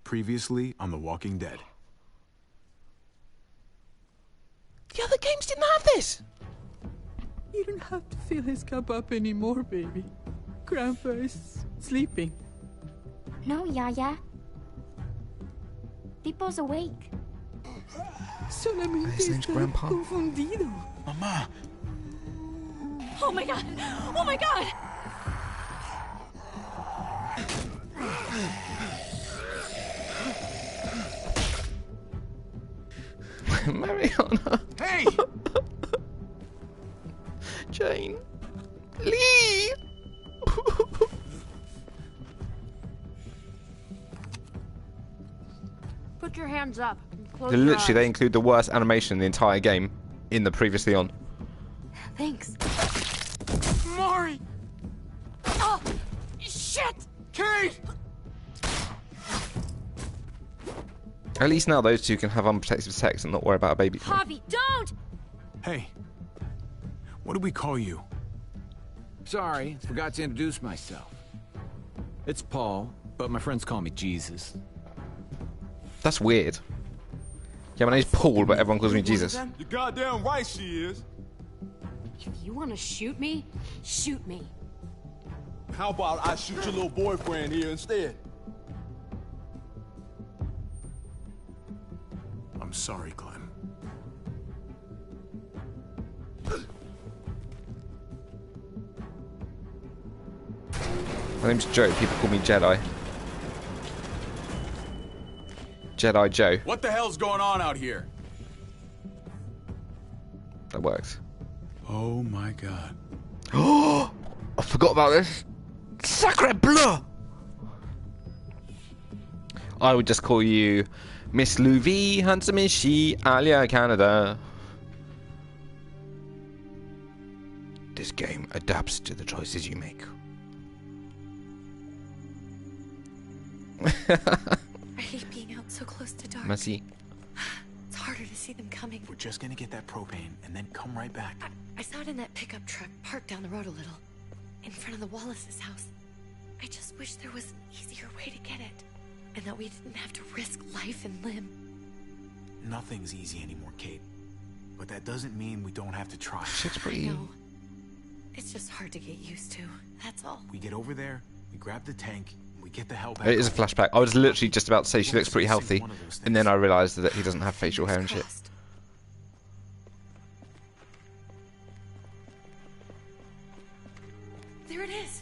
Previously on The Walking Dead. The other games didn't have this! You don't have to fill his cup up anymore, baby. Grandpa is sleeping. No, Yaya. Pipo's awake. Solamente His name's está Grandpa. confundido. Mama! Oh my god! Oh my god! Mariana. Hey! Jane. Lee! Put your hands up. Close Literally, your they eyes. include the worst animation in the entire game in the previously on. Thanks. Mari! Oh! Shit! Kate! At least now those two can have unprotected sex and not worry about a baby. Javi, don't! Hey. What do we call you? Sorry, forgot to introduce myself. It's Paul, but my friends call me Jesus. That's weird. Yeah, my name's Paul, but everyone calls me Jesus. You're goddamn right she is. If you want to shoot me, shoot me. How about I shoot your little boyfriend here instead? I'm sorry, Clem. My name's Joe. People call me Jedi. Jedi Joe. What the hell's going on out here? That works. Oh my god. Oh! I forgot about this. Sacre bleu! I would just call you Miss Louis, handsome is she, Alia Canada. This game adapts to the choices you make. I hate being out so close to dark. Merci. It's harder to see them coming. We're just gonna get that propane and then come right back. I saw it in that pickup truck parked down the road a little, in front of the Wallace's house. I just wish there was an easier way to get it, and that we didn't have to risk life and limb. Nothing's easy anymore, Kate. But that doesn't mean we don't have to try. Shit's I pretty. know. It's just hard to get used to, that's all. We get over there, we grab the tank, and we get the hell back. It is a home. flashback. I was literally just about to say she looks pretty healthy, and then I realised that he doesn't have facial hair and shit. Crossed. There it is.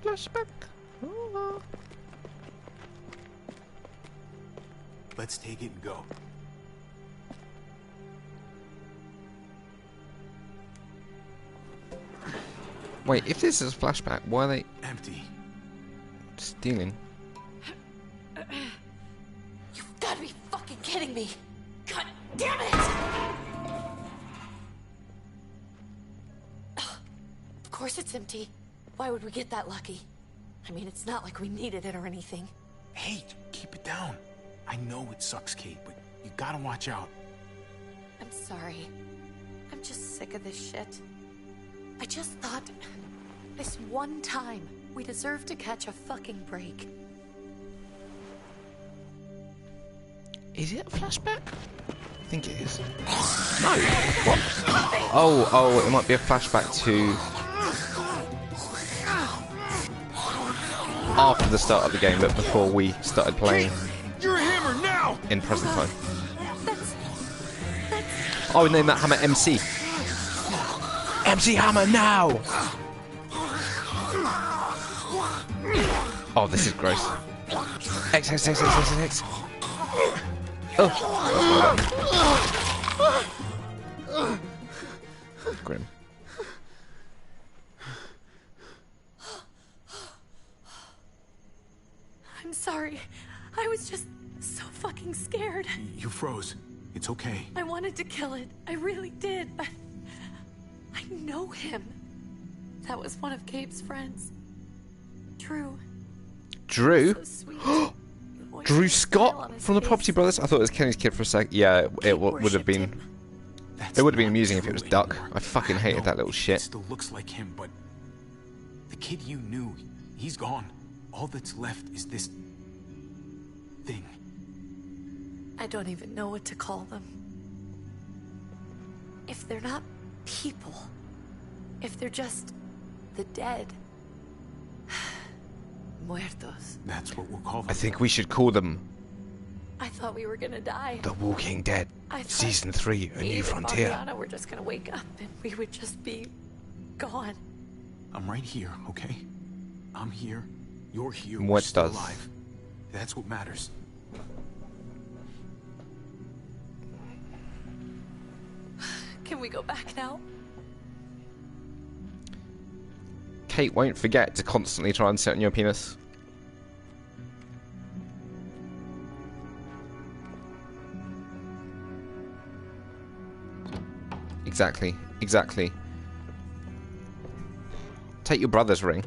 Flashback. Let's take it and go. Wait, if this is a flashback, why are they Empty. stealing? You've got to be fucking kidding me. God damn it! Of course it's empty. Why would we get that lucky? I mean, it's not like we needed it or anything. Hey, keep it down. I know it sucks, Kate, but you gotta watch out. I'm sorry. I'm just sick of this shit. I just thought, this one time, we deserve to catch a fucking break. Is it a flashback? I think it is. No. What? Oh, it might be a flashback to after the start of the game, but before we started playing You're a hammer now! in present time. That's... I would name that hammer MC. MC Hammer now! Oh, this is gross. X. Oh. Grim. I'm sorry. I was just so fucking scared. You froze. It's okay. I wanted to kill it. I really did, but... I know him. That was one of Gabe's friends. Drew. Drew? So sweet. Voice Drew and a smile on Scott his from the face. Property Brothers? I thought it was Kenny's kid for a sec. Yeah, it would have worshipped been. him. That's It would have been not amusing if it true was Duck. anymore. I fucking hated know, that little It shit. still looks like him, but the kid you knew, he's gone. All that's left is this thing. I don't even know what to call them. If they're not people, if they're just the dead. Muertos. That's what we'll call them. I think we should call them I thought we were gonna die. The Walking Dead. I thought Season 3, A New Gabe and Frontier. Mariana were just gonna wake up and we would just be gone. I'm right here, okay? I'm here. You're here. What We're still does? alive. That's what matters. Can we go back now? Kate won't forget to constantly try and sit on your penis. Exactly, exactly. Take your brother's ring.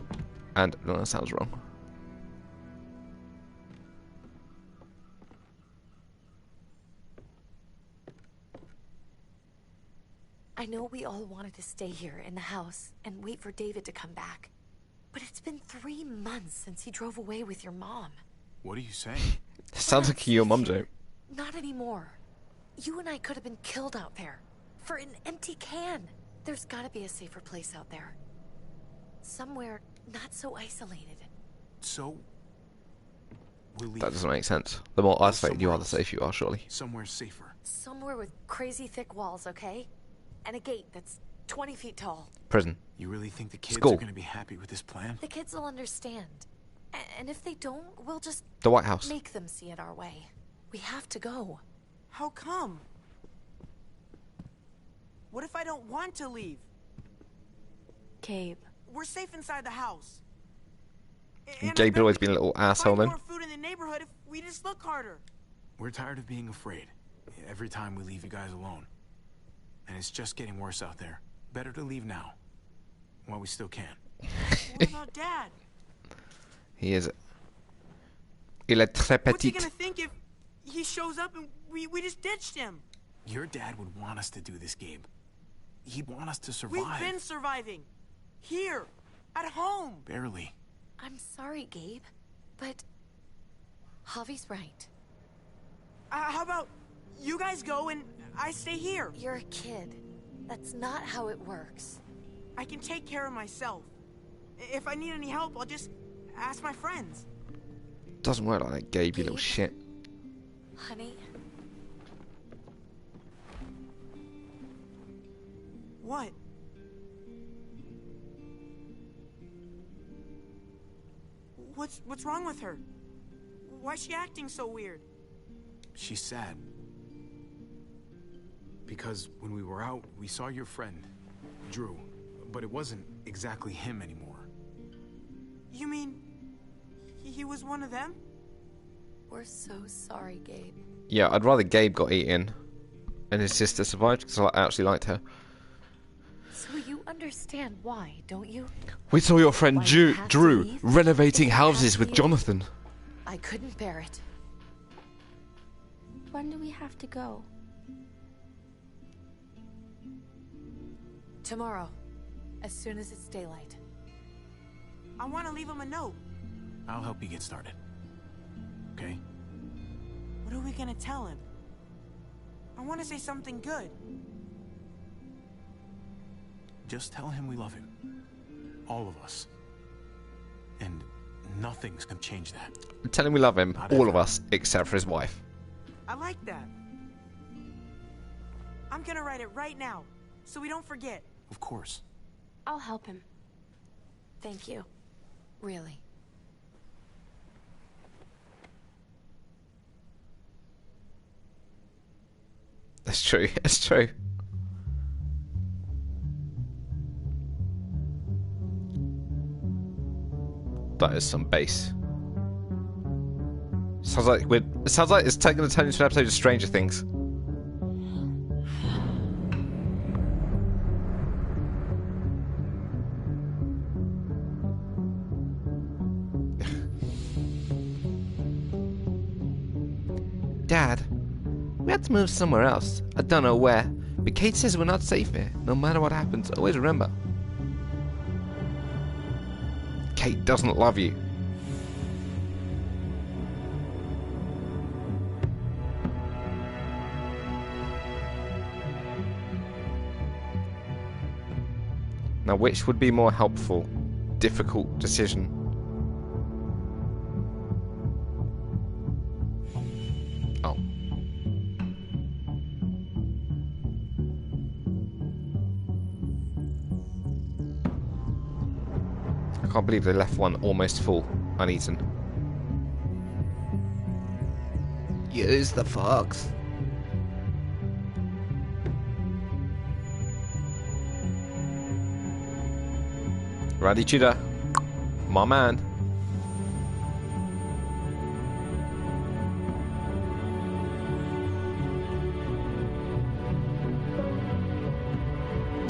And, no, that sounds wrong. I know we all wanted to stay here in the house and wait for David to come back. But it's been 3 months since he drove away with your mom. What are you saying? Sounds like your mum joke. Not anymore. You and I could have been killed out there. For an empty can. There's gotta be a safer place out there. Somewhere not so isolated. So, we'll leave. That doesn't make sense. The more isolated you are, the safer you are, surely. Somewhere safer. Somewhere with crazy thick walls, okay? And a gate that's 20 feet tall. Prison. You really think the kids School. are going to be happy with this plan? The kids will understand. And if they don't, we'll just The White House. make them see it our way. We have to go. How come? What if I don't want to leave? Gabe. We're safe inside the house. Gabe had always been a little asshole then. Find more food in the neighborhood if we just look harder. We're tired of being afraid. Every time we leave you guys alone. And it's just getting worse out there. Better to leave now. While we still can. What about Dad? He is... Il est très What's he petit. gonna think if he shows up and we just ditched him? Your dad would want us to do this, Gabe. He'd want us to We've survive. been surviving. Here. At home. Barely. I'm sorry, Gabe. But Javi's right. How about you guys go and I stay here? You're a kid. That's not how it works. I can take care of myself. If I need any help, I'll just ask my friends. Doesn't work like that, Gabe, you little shit. Honey, What? What's wrong with her? Why is she acting so weird? She's sad. Because when we were out, we saw your friend, Drew. But it wasn't exactly him anymore. You mean he was one of them? we're so sorry, Gabe. Yeah, I'd rather Gabe got eaten and his sister survived because I actually liked her. So you understand why, don't you? We saw your friend Why you have to Drew leave? renovating You have houses to with leave? Jonathan. I couldn't bear it. When do we have to go? Tomorrow, as soon as it's daylight. I want to leave him a note. I'll help you get started. Okay? What are we gonna tell him? I want to say something good. Just tell him we love him. All of us. And nothing's gonna change that. Tell him we love him, Not all ever. of us, except for his wife. I like that. I'm gonna write it right now, so we don't forget. Of course. I'll help him. Thank you. Really. That's true, it's true. That is some bass. Sounds like it's taking the turn into an episode of Stranger Things. Dad, we have to move somewhere else. I don't know where, but Kate says we're not safe here. No matter what happens, always remember. Kate doesn't love you. Now, which would be more helpful? Difficult decision. Oh. I can't believe they left one almost full, uneaten. Use the fox. Randy Tudor, my man.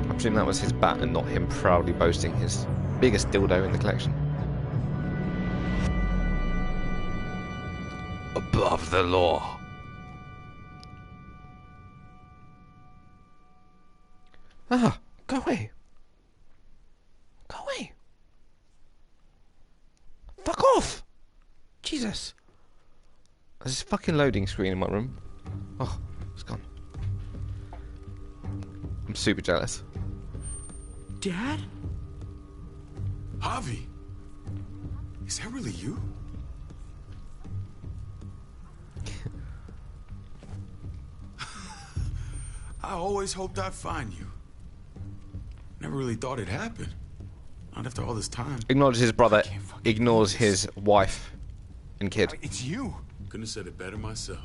I presume that was his bat and not him proudly boasting his biggest dildo in the collection. Above the law. Ah, go away. Go away. Fuck off! Jesus. There's this fucking loading screen in my room. Oh, it's gone. I'm super jealous. Dad? Javi, is that really you? I always hoped I'd find you. Never really thought it'd happen. Not after all this time. Acknowledges his brother, ignores his wife and kid. It's you. Couldn't have said it better myself.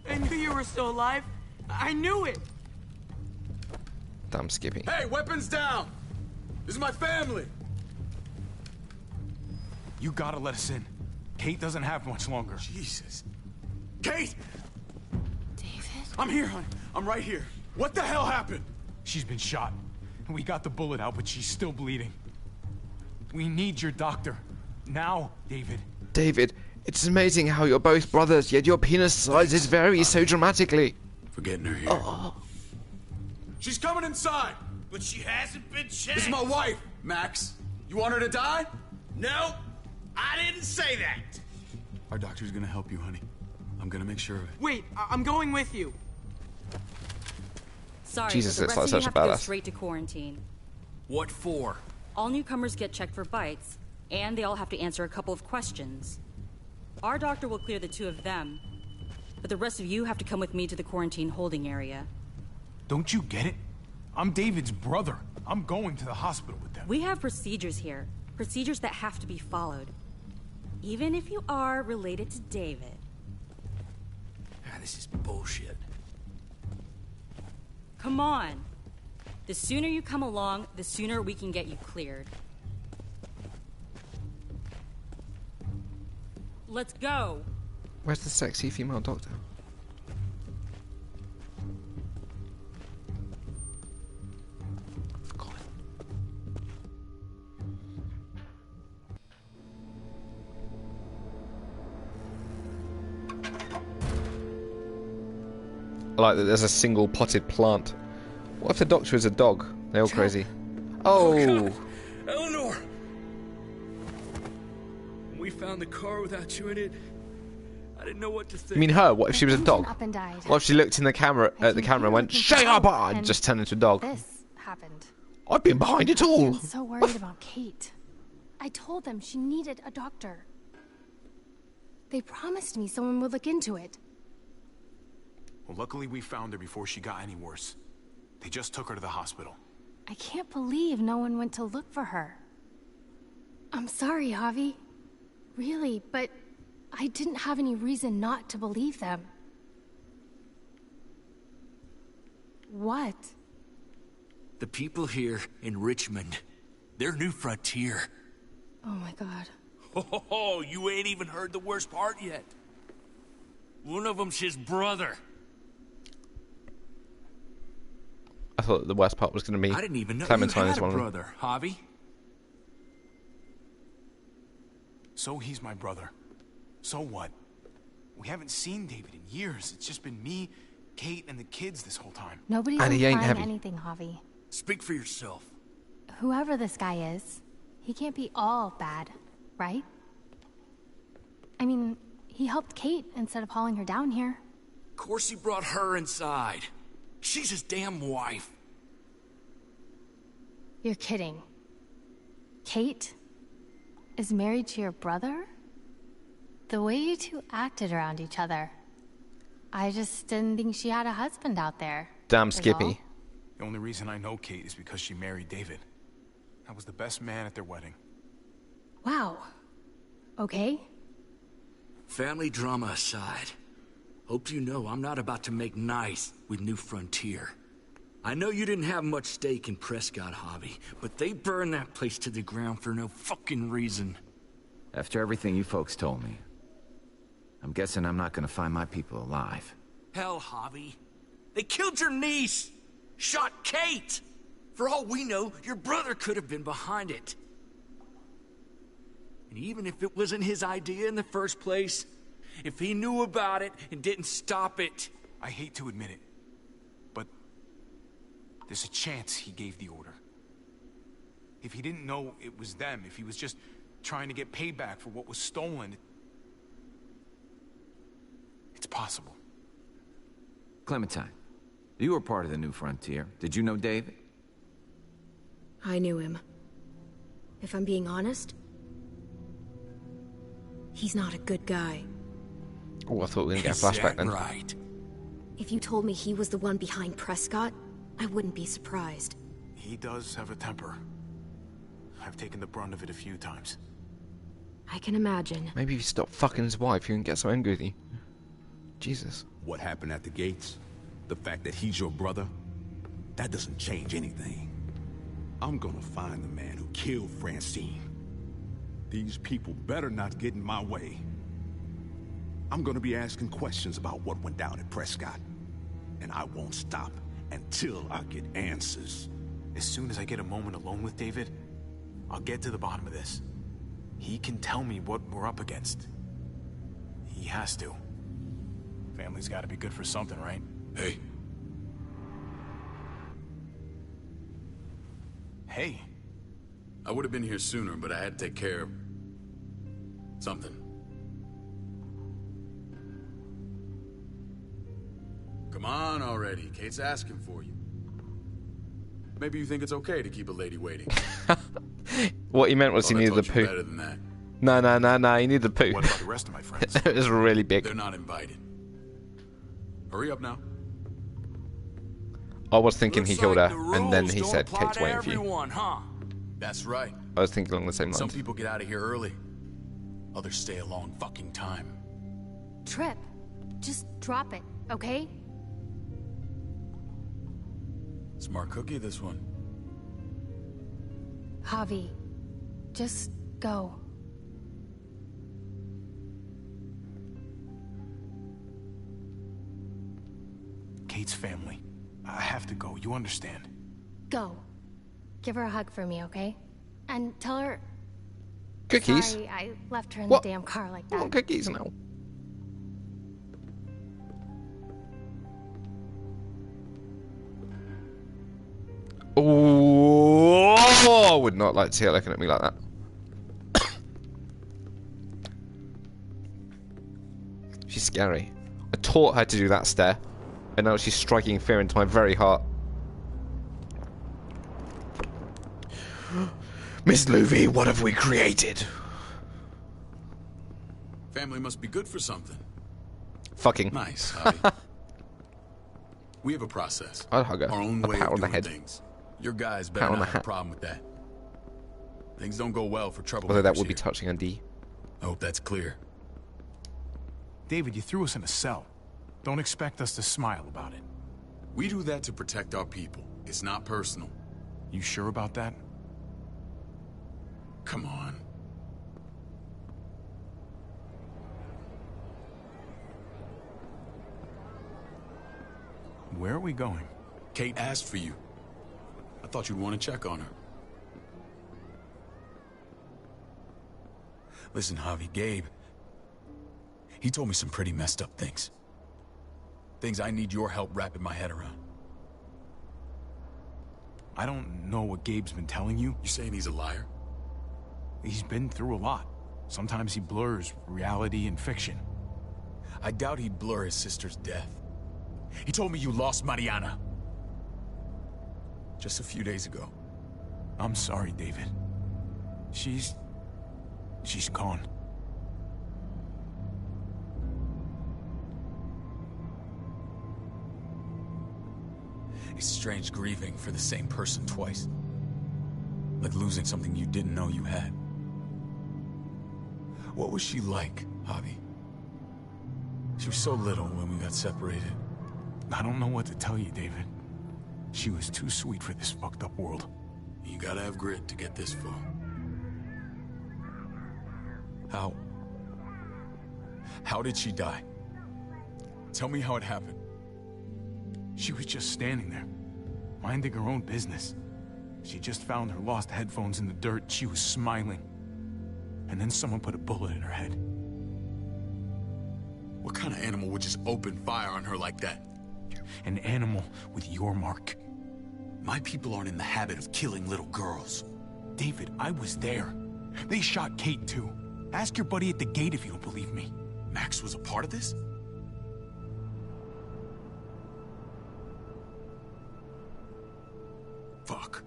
I knew you were still alive. I knew it. Damn Skippy. Hey, weapons down! This is my family! You gotta let us in. Kate doesn't have much longer. Jesus. Kate! David? I'm here, honey. I'm right here. What the hell happened? She's been shot. We got the bullet out, but she's still bleeding. We need your doctor. Now, David. David, it's amazing how you're both brothers, yet your penis sizes vary so dramatically. For getting her here. Oh. She's coming inside! But she hasn't been checked. This is my wife, Max. You want her to die? No, I didn't say that. Our doctor's gonna help you, honey. I'm gonna make sure of it. Wait, I'm going with you. Sorry, Jesus, but the it's rest like of you such have a to go badass. straight to quarantine. What for? All newcomers get checked for bites, and they all have to answer a couple of questions. Our doctor will clear the two of them, but the rest of you have to come with me to the quarantine holding area. Don't you get it? I'm David's brother. I'm going to the hospital with them. We have procedures here, procedures that have to be followed. Even if you are related to David. This is bullshit. Come on. The sooner you come along, the sooner we can get you cleared. Let's go. Where's the sexy female doctor? God. I like that there's a single potted plant. What if the doctor is a dog? They're all crazy. Oh! Eleanor! When we found the car without you in it, I didn't know what to think. You mean her? What if she was a dog? Up and died. What if she looked in the camera at the camera and went, "Shut up!" and just turned into a dog? This happened. I've been behind it all. I'm so worried about Kate. I told them she needed a doctor. They promised me someone would look into it. Well, luckily we found her before she got any worse. They just took her to the hospital. I can't believe no one went to look for her. I'm sorry, Javi. Really, but I didn't have any reason not to believe them. What? The people here in Richmond, their new frontier. Oh my god. Oh, you ain't even heard the worst part yet. One of them's his brother. I thought the worst part was going to be I didn't even know Clementine you is had one a of them. brother, Javi. So he's my brother. So what? We haven't seen David in years. It's just been me, Kate, and the kids this whole time. Nobody's And he ain't implying heavy. anything, Javi. Speak for yourself. Whoever this guy is, he can't be all bad, right? I mean, he helped Kate instead of hauling her down here. Of course he brought her inside. She's his damn wife. You're kidding. Kate is married to your brother? The way you two acted around each other. I just didn't think she had a husband out there. Damn is Skippy. all. The only reason I know Kate is because she married David. I was the best man at their wedding. Wow. Okay. Family drama aside, hope you know I'm not about to make nice with New Frontier. I know you didn't have much stake in Prescott, Javi, but they burned that place to the ground for no fucking reason. After everything you folks told me, I'm guessing I'm not gonna find my people alive. Hell, Javi. They killed your niece! Shot Kate! For all we know, your brother could have been behind it. And even if it wasn't his idea in the first place, if he knew about it and didn't stop it... I hate to admit it, but there's a chance he gave the order. If he didn't know it was them, if he was just trying to get payback for what was stolen, it's possible. Clementine, you were part of the New Frontier. Did you know David? I knew him. If I'm being honest, he's not a good guy. Oh, I thought we were going to get a flashback then. Right. If you told me he was the one behind Prescott, I wouldn't be surprised. He does have a temper. I've taken the brunt of it a few times. I can imagine. Maybe if you stop fucking his wife, you can get so angry with you. Jesus. What happened at the gates? The fact that he's your brother? That doesn't change anything. I'm gonna find the man who killed Francine. These people better not get in my way. I'm gonna be asking questions about what went down at Prescott. And I won't stop until I get answers. As soon as I get a moment alone with David, I'll get to the bottom of this. He can tell me what we're up against. He has to. Family's gotta be good for something, right? Hey. Hey. I would have been here sooner, but I had to take care of... something. Come on already. Kate's asking for you. Maybe you think it's okay to keep a lady waiting. What he meant was he needed the poo. Better than that. No, he needed the poo. What about the rest of my friends? It was really big. They're not invited. Hurry up now. I was thinking Looks he killed like her, the and then rules he don't said apply Kate's to waiting for you. everyone, huh? That's right. I was thinking along the same Some lines. people get out of here early. Others stay a long fucking time. Trip. Just drop it, okay? Smart cookie, this one. Javi, just go. Kate's family. I have to go, you understand? Go. Give her a hug for me, okay? And tell her... Cookies? Sorry, I left her in What? the damn car like I that. want cookies now. Oh, I would not like to see her looking at me like that. She's scary. I taught her to do that stare, and now she's striking fear into my very heart. Miss Louvie, what have we created? Family must be good for something. Fucking. Nice, Javi. We have a process. I'd hug her. Our own A way pat of on the doing head. things. Your guys Pat better on the not have a hat. problem with that. Things don't go well for trouble. Although that would be touching on D. I hope that's clear. David, you threw us in a cell. Don't expect us to smile about it. We do that to protect our people. It's not personal. You sure about that? Come on. Where are we going? Kate asked for you. I thought you'd want to check on her. Listen, Javi, Gabe... he told me some pretty messed up things. Things I need your help wrapping my head around. I don't know what Gabe's been telling you. You saying he's a liar? He's been through a lot. Sometimes he blurs reality and fiction. I doubt he'd blur his sister's death. He told me you lost Mariana. Just a few days ago. I'm sorry, David. She's gone. It's strange grieving for the same person twice. Like losing something you didn't know you had. What was she like, Javi? She was so little when we got separated. I don't know what to tell you, David. She was too sweet for this fucked up world. You gotta have grit to get this far. How did she die? Tell me how it happened. She was just standing there, minding her own business. She just found her lost headphones in the dirt. She was smiling. And then someone put a bullet in her head. What kind of animal would just open fire on her like that? An animal with your mark. My people aren't in the habit of killing little girls. David, I was there. They shot Kate too. Ask your buddy at the gate if you don't believe me. Max was a part of this? Fuck.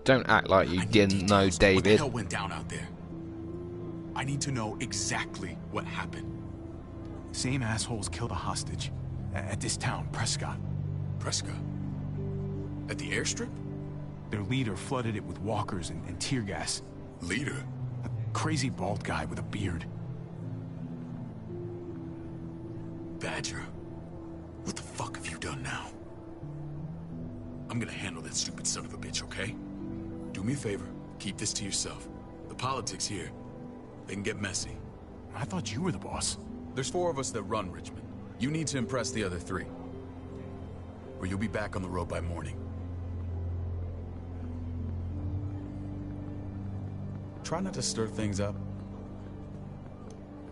Don't act like you didn't know, David. What the hell went down out there? I need to know exactly what happened. Same assholes killed a hostage at this town, Prescott. Prescott? At the airstrip? Their leader flooded it with walkers and tear gas. Leader? A crazy bald guy with a beard. Badger, what the fuck have you done now? I'm gonna handle that stupid son of a bitch, okay? Do me a favor, keep this to yourself. The politics here, they can get messy. I thought you were the boss. There's 4 of us that run Richmond. You need to impress the other 3. Or you'll be back on the road by morning. Try not to stir things up.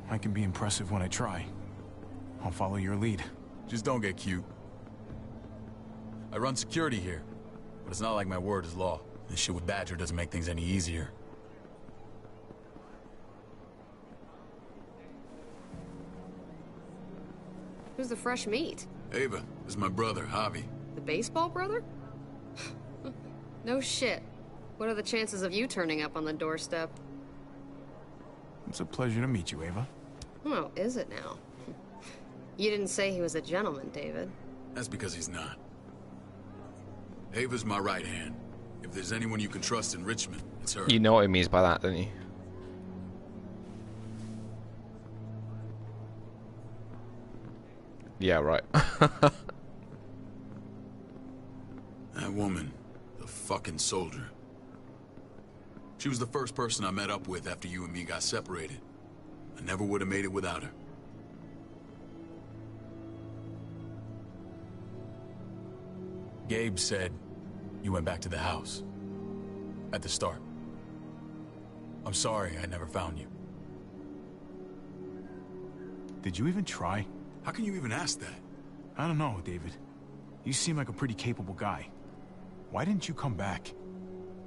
I can be impressive when I try. I'll follow your lead. Just don't get cute. I run security here, but it's not like my word is law. This shit with Badger doesn't make things any easier. Who's the fresh meat? Ava, this is my brother, Javi. The baseball brother? No shit. What are the chances of you turning up on the doorstep? It's a pleasure to meet you, Ava. Oh, is it now? You didn't say he was a gentleman, David. That's because he's not. Ava's my right hand. If there's anyone you can trust in Richmond, it's her. You know what he means by that, don't you? Yeah, right. That woman, the fucking soldier. She was the first person I met up with after you and me got separated. I never would have made it without her. Gabe said you went back to the house. At the start. I'm sorry I never found you. Did you even try? How can you even ask that? I don't know, David. You seem like a pretty capable guy. Why didn't you come back?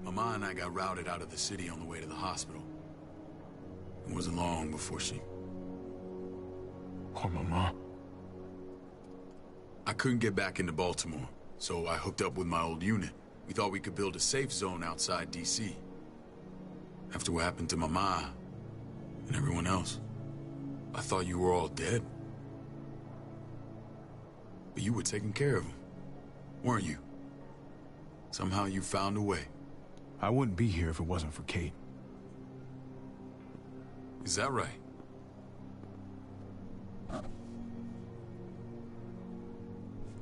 Mama and I got routed out of the city on the way to the hospital. It wasn't long before she... Poor Mama. I couldn't get back into Baltimore, so I hooked up with my old unit. We thought we could build a safe zone outside D.C. After what happened to Mama and everyone else, I thought you were all dead. But you were taking care of them, weren't you? Somehow you found a way. I wouldn't be here if it wasn't for Kate. Is that right?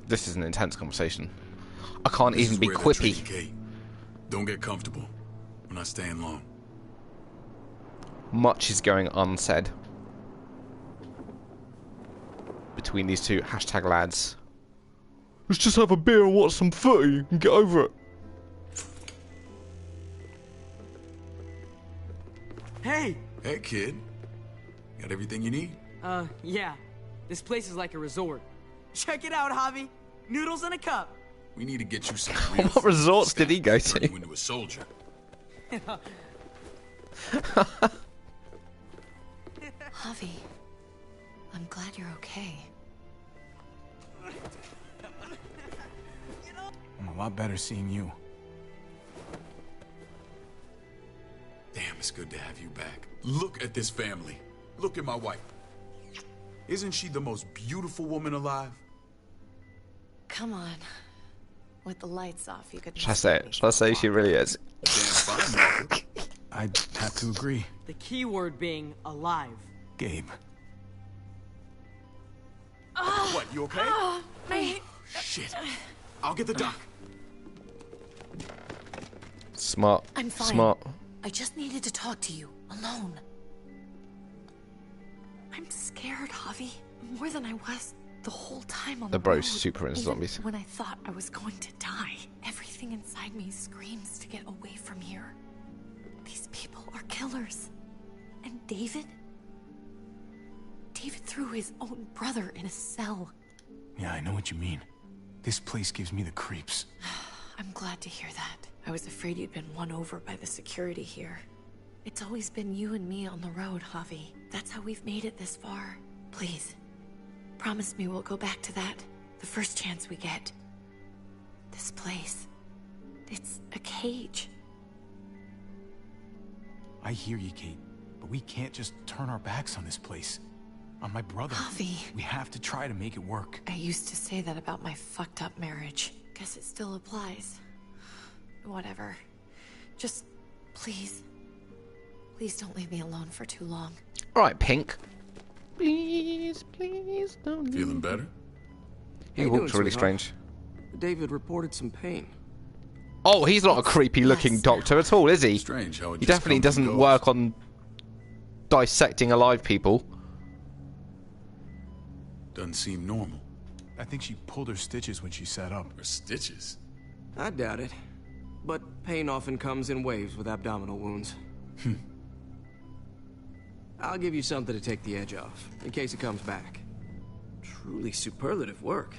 This is an intense conversation. I can't even be quippy. Kate. Don't get comfortable. We're not staying long. Much is going unsaid between these two hashtag lads. Let's just have a beer and watch some footy and get over it. Hey! Hey, kid. Got everything you need? Yeah. This place is like a resort. Check it out, Javi. Noodles in a cup. We need to get you some real What resorts did he go to? Turn you into a soldier. Javi, I'm glad you're okay. I'm a lot better seeing you. It's good to have you back. Look at this family. Look at my wife. Isn't she the most beautiful woman alive? Come on. With the lights off, you could... Should I say it? Should I say she really is? Damn fine, Martha. I'd have to agree. The key word being alive. Gabe. What, you okay? My... Shit. I'll get the doc. Smart. I'm fine. Smart. I just needed to talk to you, alone. I'm scared, Javi. More than I was the whole time on the The bro's road. super into Even zombies. when I thought I was going to die, everything inside me screams to get away from here. These people are killers. And David? David threw his own brother in a cell. Yeah, I know what you mean. This place gives me the creeps. I'm glad to hear that. I was afraid you'd been won over by the security here. It's always been you and me on the road, Javi. That's how we've made it this far. Please, promise me we'll go back to that the first chance we get. This place, it's a cage. I hear you, Kate, but we can't just turn our backs on this place. On my brother. Javi. We have to try to make it work. I used to say that about my fucked up marriage. Guess it still applies. Whatever. Just, please. Please don't leave me alone for too long. Alright, Pink. Please, please don't. Feeling better? He walks really strange. David reported some pain. Oh, he's not a creepy looking doctor at all, is he? Strange how it He just definitely comes and doesn't goes. work on dissecting alive people. Doesn't seem normal. I think she pulled her stitches when she sat up. Her stitches? I doubt it. But pain often comes in waves with abdominal wounds. I'll give you something to take the edge off, in case it comes back. Truly superlative work.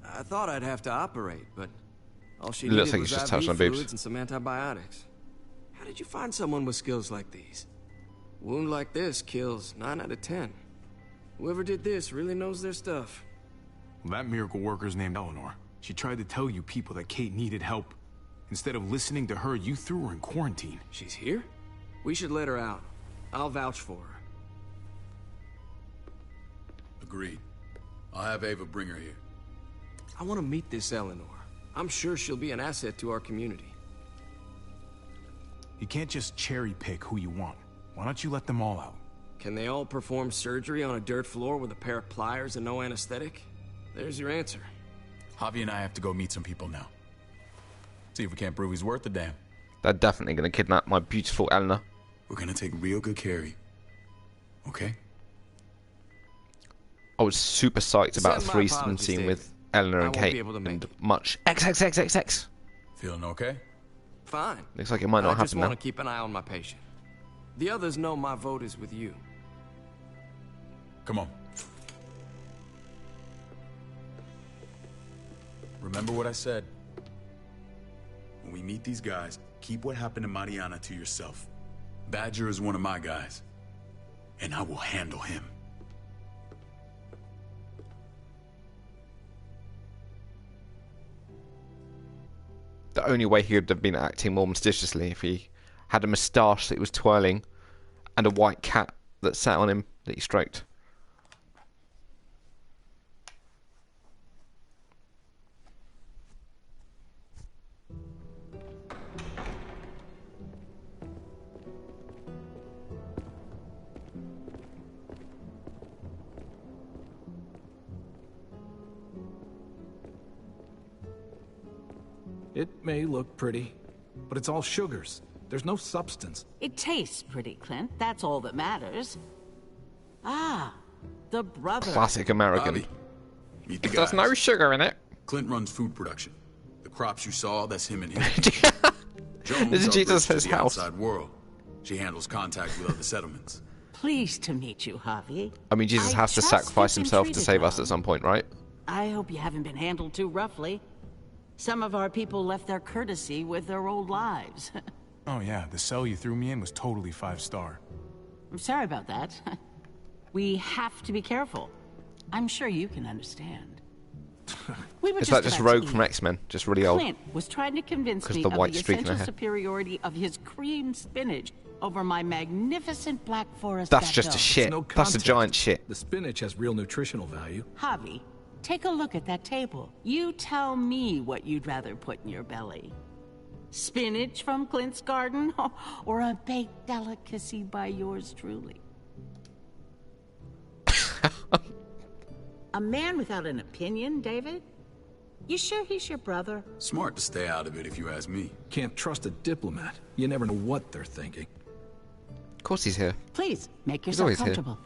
I thought I'd have to operate, but all she It needed looks like was it's just IV touching on boobs. fluids and some antibiotics. How did you find someone with skills like these? A wound like this kills 9 out of 10. Whoever did this really knows their stuff. Well, that miracle worker's named Eleanor. She tried to tell you people that Kate needed help. Instead of listening to her, you threw her in quarantine. She's here? We should let her out. I'll vouch for her. Agreed. I'll have Ava bring her here. I want to meet this Eleanor. I'm sure she'll be an asset to our community. You can't just cherry pick who you want. Why don't you let them all out? Can they all perform surgery on a dirt floor with a pair of pliers and no anesthetic? There's your answer. Javi and I have to go meet some people now. See if we can't prove he's worth the damn. They're definitely going to kidnap my beautiful Eleanor. We're gonna take real good care of you. Okay? I was super psyched about a Send my threesome apologies, scene David. with Eleanor I and won't be Kate. able to make And it. much XXXXX. Feeling okay? Fine. Looks like it might not I just happen want now. to keep an eye on my patient. The others know my vote is with you. Come on. Remember what I said. When we meet these guys, keep what happened to Mariana to yourself. Badger is one of my guys, and I will handle him. The only way he would have been acting more mysteriously if he had a moustache that he was twirling and a white cat that sat on him that he stroked. It may look pretty, but it's all sugars. There's no substance. It tastes pretty, Clint. That's all that matters. Ah, the brother. Classic American. Bobby, meet the There's guys. no sugar in it. Clint runs food production. The crops you saw, that's him and his. Jones, This is our Jesus' bridge to the house. outside world. She handles contact with other settlements. Pleased to meet you, Javi. I mean, Jesus I has to trust sacrifice you've been himself to treated save us well. at some point, right? I hope you haven't been handled too roughly. Some of our people left their courtesy with their old lives. Oh yeah, the cell you threw me in was totally 5-star. I'm sorry about that. We have to be careful. I'm sure you can understand. We were Is that just about to Rogue eat. from X-Men? Just really old? Clint was trying to convince 'Cause me the of white the streak in her essential hair. superiority of his cream spinach over my magnificent Black Forest That's just a Gâteau. shit. No That's a contest. giant shit. The spinach has real nutritional value. Javi, take a look at that table. You tell me what you'd rather put in your belly. Spinach from Clint's garden or a baked delicacy by yours truly? A man without an opinion, David? You sure he's your brother? Smart to stay out of it, if you ask me. Can't trust a diplomat. You never know what they're thinking. Of course he's here. Please, make He's yourself always here. comfortable.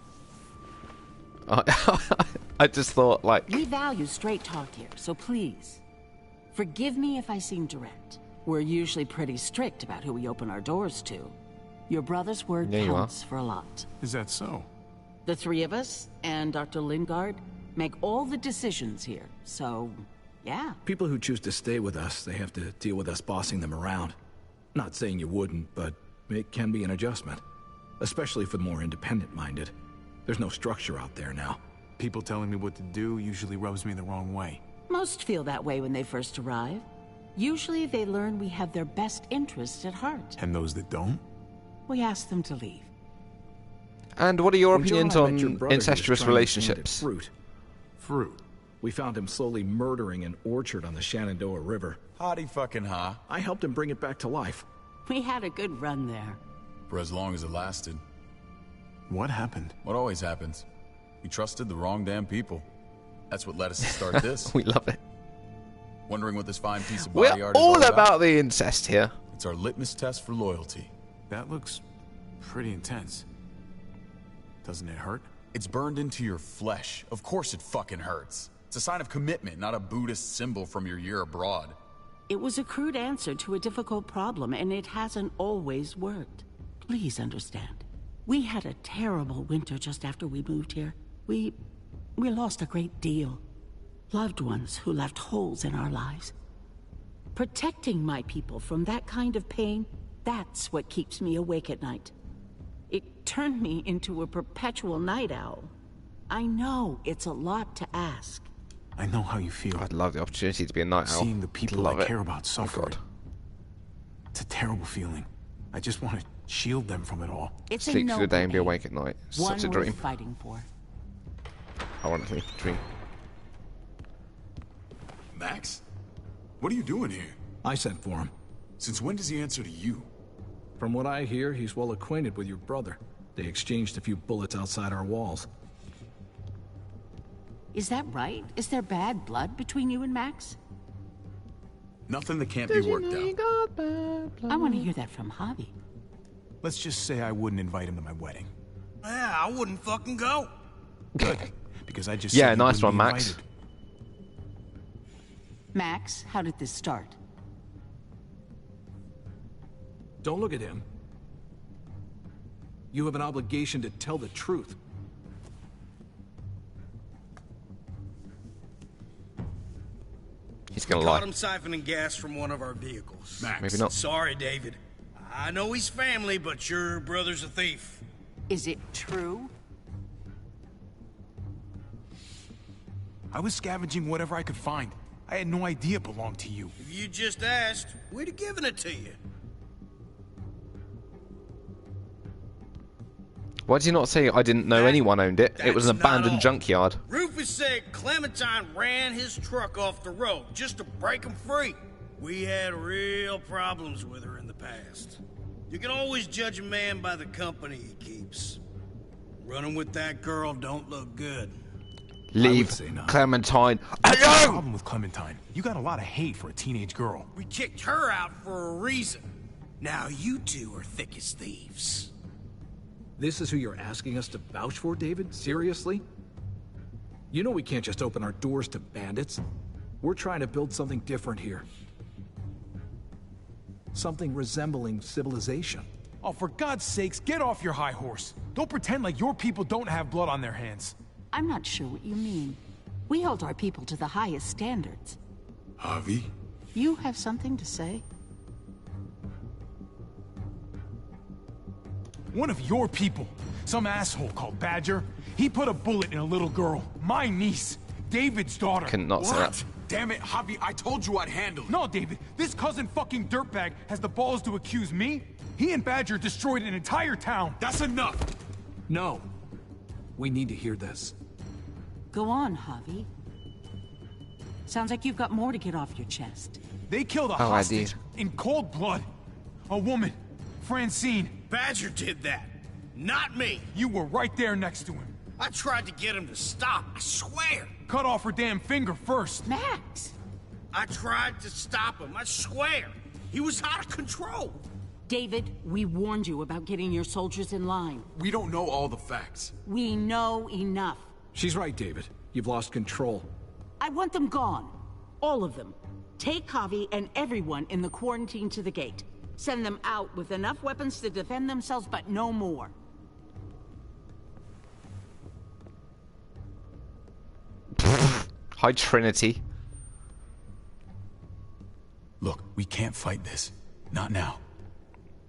I just thought, like... We value straight talk here, so please, forgive me if I seem direct. We're usually pretty strict about who we open our doors to. Your brother's word Yeah, you are. counts for a lot. Is that so? The three of us and Dr. Lingard make all the decisions here, so yeah. People who choose to stay with us, they have to deal with us bossing them around. Not saying you wouldn't, but it can be an adjustment. Especially for the more independent-minded. There's no structure out there now. People telling me what to do usually rubs me the wrong way. Most feel that way when they first arrive. Usually they learn we have their best interests at heart. And those that don't? We ask them to leave. And what are your When Joe and opinions I met your on brother, he was incestuous trying to plant relationships? Fruit. We found him slowly murdering an orchard on the Shenandoah River. Howdy fucking ha. I helped him bring it back to life. We had a good run there. For as long as it lasted. What happened? What always happens. We trusted the wrong damn people. That's what led us to start this. We love it. Wondering what this fine piece of body We're art is all about? about the incest here. It's our litmus test for loyalty. That looks pretty intense. Doesn't it hurt? It's burned into your flesh. Of course it fucking hurts. It's a sign of commitment, not a Buddhist symbol from your year abroad. It was a crude answer to a difficult problem, and it hasn't always worked. Please understand. We had a terrible winter just after we moved here. We lost a great deal. Loved ones who left holes in our lives. Protecting my people from that kind of pain, that's what keeps me awake at night. It turned me into a perpetual night owl. I know it's a lot to ask. I know how you feel. I'd love the opportunity to be a night owl. Seeing the people Love I it. care about suffer. Oh, God. It's a terrible feeling. I just want to shield them from it all. It's a Sleep through the day noble and be aim. awake at night. It's One such a worth dream. fighting for. Ironically, dream. Max? What are you doing here? I sent for him. Since when does he answer to you? From what I hear, he's well acquainted with your brother. They exchanged a few bullets outside our walls. Is that right? Is there bad blood between you and Max? Nothing that can't be worked out. I want to hear that from Javi. Let's just say I wouldn't invite him to my wedding. Yeah, I wouldn't fucking go. Good. Because I just Yeah, said he nice wouldn't one, be Max. invited. Max, how did this start? Don't look at him. You have an obligation to tell the truth. He's gonna We lie. caught him siphoning gas from one of our vehicles. Max. Maybe not. Sorry, David. I know he's family, but your brother's a thief. Is it true? I was scavenging whatever I could find. I had no idea it belonged to you. If you just asked, we'd have given it to you. Why did you not say I didn't know anyone owned it? It was an That's not abandoned all. junkyard. Rufus said Clementine ran his truck off the road just to break him free. We had real problems with her in the past. You can always judge a man by the company he keeps. Running with that girl don't look good. Leave say not. Clementine What's the alone! problem with Clementine? You got a lot of hate for a teenage girl. We kicked her out for a reason. Now you two are thick as thieves. This is who you're asking us to vouch for, David? Seriously? You know we can't just open our doors to bandits. We're trying to build something different here. Something resembling civilization. Oh, for God's sakes, get off your high horse. Don't pretend like your people don't have blood on their hands. I'm not sure what you mean. We hold our people to the highest standards. Javi? You have something to say? One of your people, some asshole called Badger, he put a bullet in a little girl, my niece, David's daughter. Couldn't not say that. damn it, Javi, I told you I'd handle it. No, David, this cousin fucking dirtbag has the balls to accuse me? He and Badger destroyed an entire town. That's enough. No. We need to hear this. Go on, Javi. Sounds like you've got more to get off your chest. They killed a hostage in cold blood. A woman, Francine. Badger did that, not me. You were right there next to him. I tried to get him to stop, I swear. Cut off her damn finger first. Max! I tried to stop him, I swear. He was out of control. David, we warned you about getting your soldiers in line. We don't know all the facts. We know enough. She's right, David. You've lost control. I want them gone. All of them. Take Javi and everyone in the quarantine to the gate. Send them out with enough weapons to defend themselves, but no more. Hi, Trinity. Look, we can't fight this. Not now.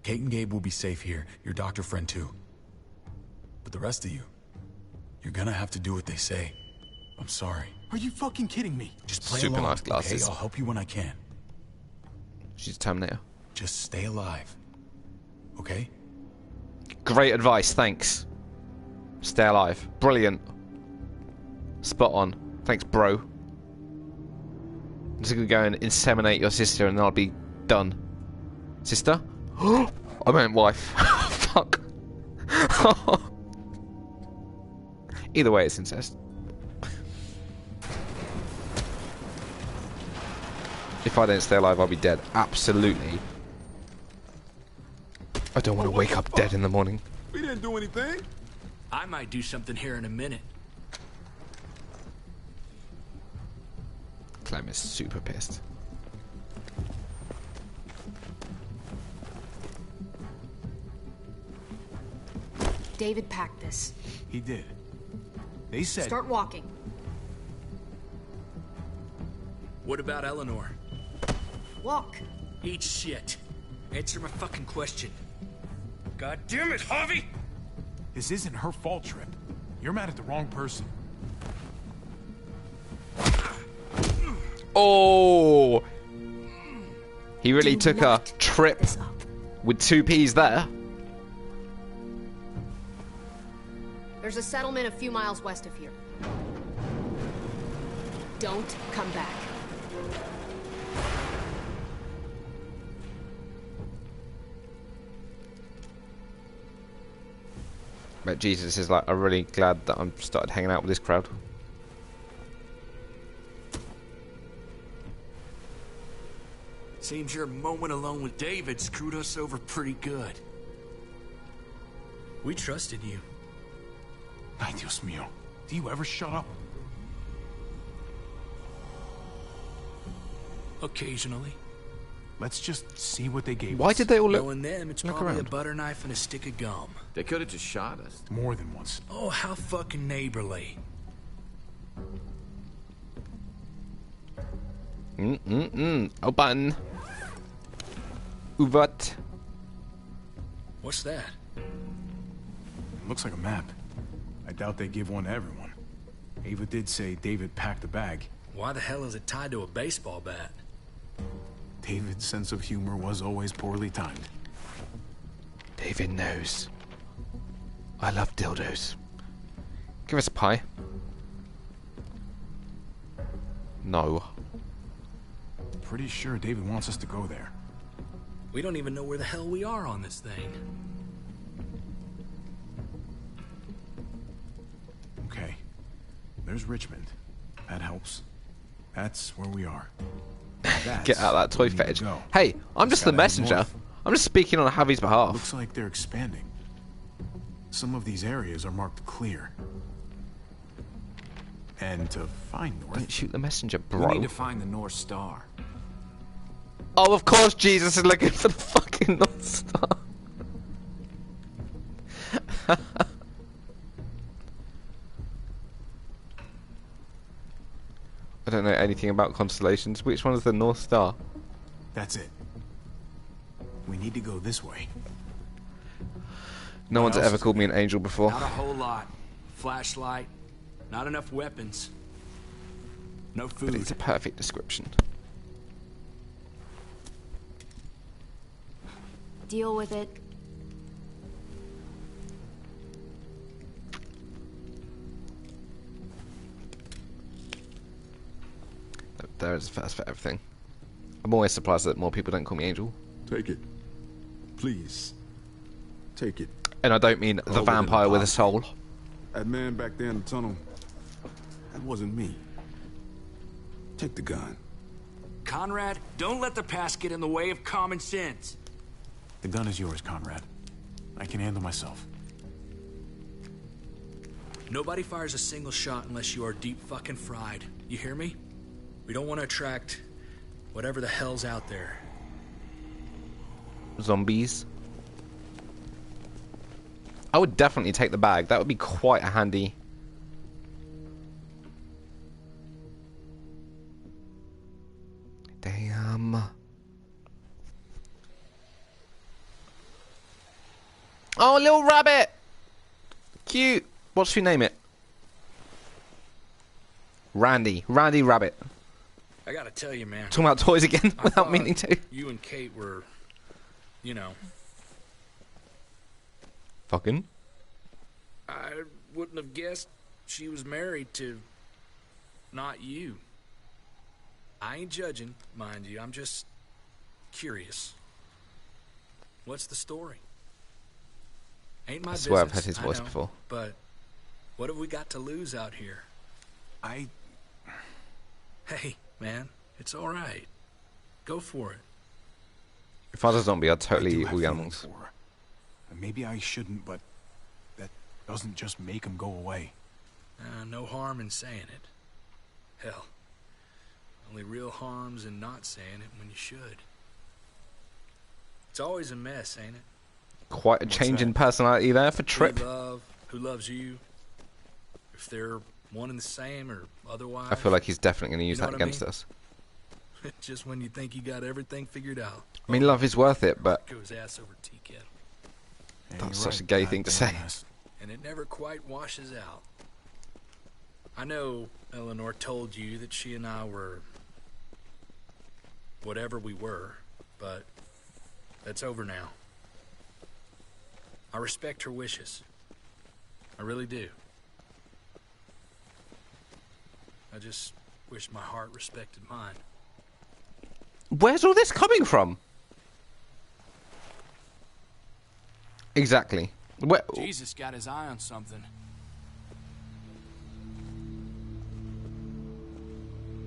Kate and Gabe will be safe here, your doctor friend too. But the rest of you, you're gonna have to do what they say. I'm sorry. Are you fucking kidding me? Just play Super along, nice glasses. okay? I'll help you when I can. She's a Terminator. Just stay alive. Okay? Great advice, thanks. Stay alive. Brilliant. Spot on. Thanks, bro. I'm just gonna go and inseminate your sister and I'll be done. Sister? I meant wife. Fuck. Either way, it's incest. If I don't stay alive, I'll be dead. Absolutely. I don't want to wake up dead in the morning. We didn't do anything. I might do something here in a minute. Clem is super pissed. David packed this. He did. They said... Start walking. What about Eleanor? Walk. Eat shit. Answer my fucking question. God damn it, Javi! This isn't her fault, Trip. You're mad at the wrong person. Oh! He really took a trip with 2 P's there. There's a settlement a few miles west of here. Don't come back. But Jesus is like, I'm really glad that I'm started hanging out with this crowd. Seems your moment alone with David screwed us over pretty good. We trusted you. Ay, Dios mío. Do you ever shut up? Occasionally. Let's just see what they gave us. Why did they all look? Knowing them, it's probably a butter knife and a stick of gum. They could have just shot us. More than once. Oh, how fucking neighborly. Open. Uvat. What's that? Looks like a map. I doubt they give one to everyone. Ava did say David packed the bag. Why the hell is it tied to a baseball bat? David's sense of humor was always poorly timed. David knows. I love dildos. Give us a pie. No. Pretty sure David wants us to go there. We don't even know where the hell we are on this thing. Okay. There's Richmond. That helps. That's where we are. Get out of that toy fetish. Hey, I'm just the messenger. I'm just speaking on Javi's behalf. Looks like they're expanding. Some of these areas are marked clear. And to find North... Don't shoot the messenger, bro. We need to find the North Star. Oh, of course Jesus is looking for the fucking North Star. I don't know anything about constellations. Which one is the North Star? That's it. We need to go this way. No one's ever called me an angel before. Not a whole lot. Flashlight. Not enough weapons. No but food. it's a perfect description. Deal with it. There's first for everything. I'm always surprised that more people don't call me Angel. Take it. Please. Take it. And I don't mean the Hold it in vampire with a pocket. soul. That man back there in the tunnel, that wasn't me. Take the gun. Conrad, don't let the past get in the way of common sense. The gun is yours, Conrad. I can handle myself. Nobody fires a single shot unless you are deep fucking fried. You hear me? We don't want to attract whatever the hell's out there. Zombies. I would definitely take the bag. That would be quite a handy. Damn. Oh, little rabbit. Cute. What should we name it? Randy. Randy Rabbit. I gotta tell you, man. Talking about toys again I without thought meaning to. You and Kate were, you know. Fucking. I wouldn't have guessed she was married to not you. I ain't judging, mind you. I'm just curious. What's the story? Ain't my I swear business, I've heard his I voice know, before. But what have we got to lose out here? Hey, man, it's all right. Go for it. If I was a zombie, I'd I totally do eat have all the feelings animals. for her. And maybe I shouldn't, but that doesn't just make him go away. No harm in saying it. Hell, only real harm's in not saying it when you should. It's always a mess, ain't it? Quite a change in personality there for Trip. Who you love, who loves you, if they're one and the same or otherwise. I feel like he's definitely going to use You know that what I against mean? us. Just when you think you got everything figured out. I mean, love is worth it, but Goes ass over tea kettle. that's such a gay thing to say. And it never quite washes out. I know Eleanor told you that she and I were whatever we were, but that's over now. I respect her wishes. I really do. I just wish my heart respected mine. Where's all this coming from? Exactly. Where? Jesus got his eye on something.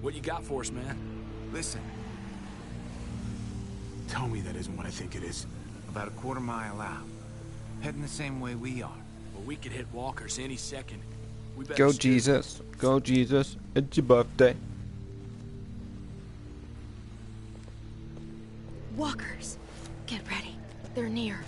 What you got for us, man? Listen. Tell me that isn't what I think it is. About a quarter-mile out. Heading the same way we are. Well, we could hit walkers any second. We better Go steer. Jesus. Go Jesus. It's your birthday. Walkers. Get ready. They're near.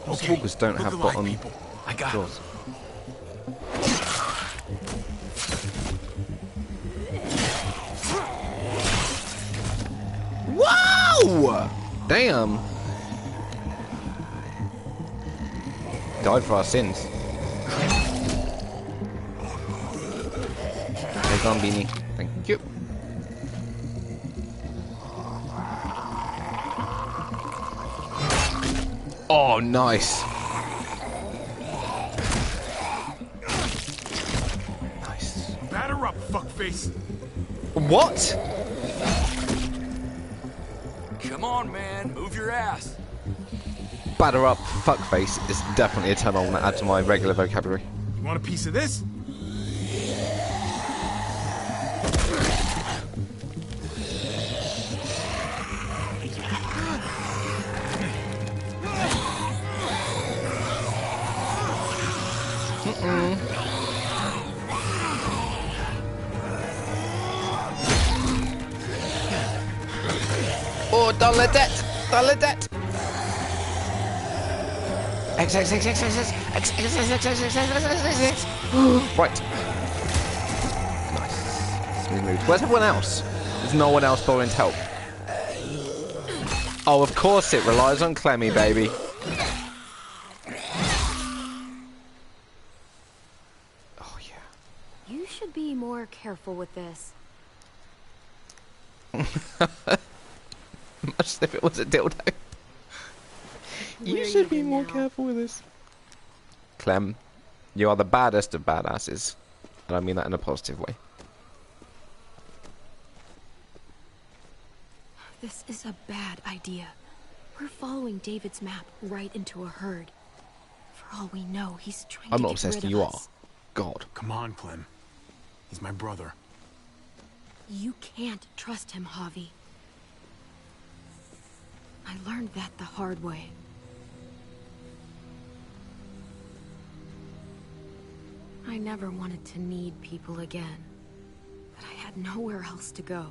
Most walkers don't have bottom I got jaws. Whoa! Damn. Died for our sins. There's on Beanie. Thank you. Oh, nice. Nice. Batter up, fuckface. What? Come on, man. Move your ass. Batter up, fuckface is definitely a term I want to add to my regular vocabulary. You want a piece of this? Oh, don't let that! Don't let that! Right. Nice. Smooth moves. Where's everyone else? There's no one else bothering to help. Oh, of course it relies on Clemmy, baby. more careful with this. Much as if it was a dildo. You should be more careful with this. Clem, you are the baddest of badasses. And I mean that in a positive way. This is a bad idea. We're following David's map right into a herd. For all we know, he's trying to I'm not get obsessed, rid you of are. us. God. Come on, Clem. He's my brother. You can't trust him, Javi. I learned that the hard way. I never wanted to need people again, but I had nowhere else to go.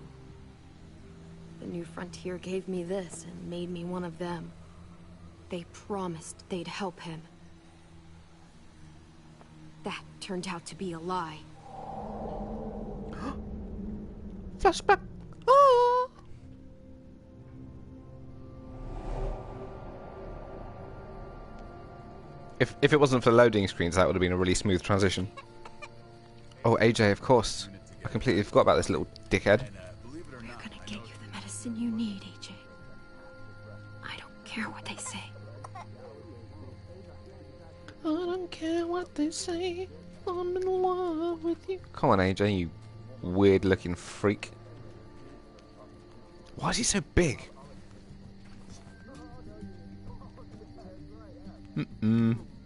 The New Frontier gave me this and made me one of them. They promised they'd help him. That turned out to be a lie. Flashback. Ah. If it wasn't for loading screens, that would have been a really smooth transition. Oh, AJ, of course. I completely forgot about this little dickhead. We're gonna get you the medicine you need, AJ. I don't care what they say. I don't care what they say. I'm in love with you. Come on, AJ, you weird-looking freak. Why is he so big?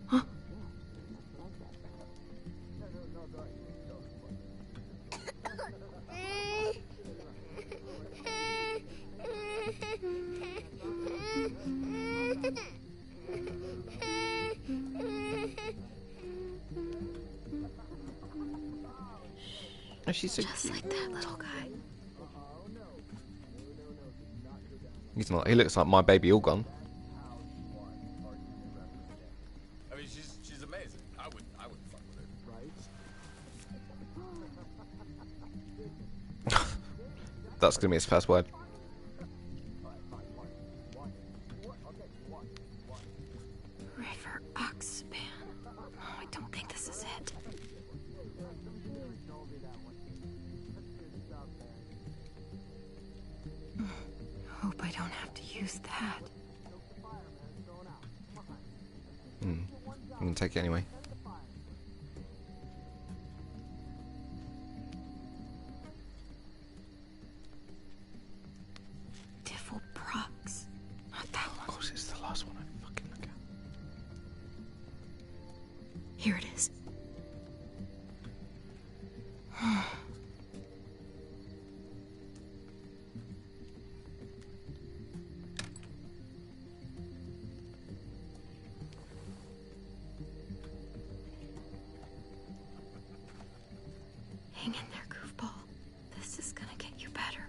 Huh? Oh, she's so just like that little guy. He's not. He looks like my baby all gone. I mean, she's amazing. I wouldn't fuck with her. That's gonna be his first word. River Oxpan. Oh, I don't think this is it. Hope I don't have to use that. I'm gonna take it anyway. Diffelprox. Not that one. Of course, it's the last one I fucking look at. Here it is. Hang in there, goofball. This is gonna get you better.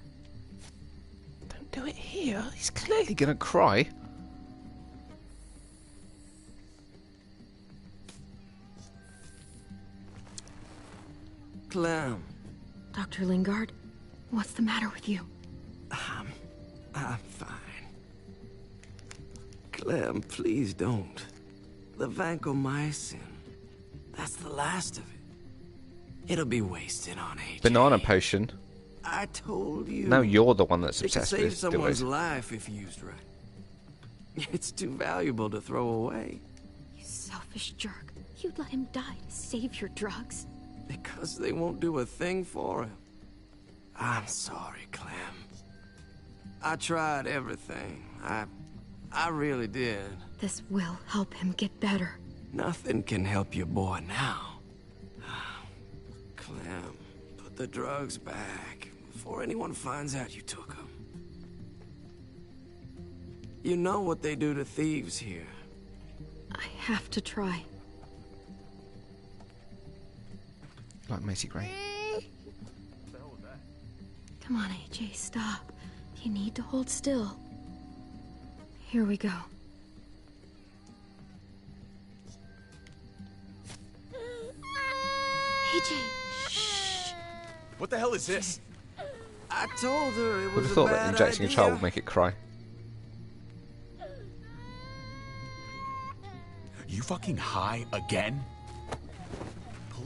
Don't do it here. He's clearly gonna cry. Clem. Dr. Lingard, what's the matter with you? I'm fine. Clem, please don't. The vancomycin. That's the last of it. It'll be wasted on AJ. Banana potion. I told you. Now you're the one that's It can obsessed save with someone's dildos. life if used right. It's too valuable to throw away. You selfish jerk. You'd let him die to save your drugs. Because they won't do a thing for him. I'm sorry, Clem. I tried everything. I really did. This will help him get better. Nothing can help your boy now. Clem, put the drugs back before anyone finds out you took them. You know what they do to thieves here. I have to try. Like Macy Gray. Come on, AJ, stop. You need to hold still. Here we go. AJ, shh. What the hell is this? I told her it Would was have a thought bad that injecting idea. a child would make it cry. You fucking high again?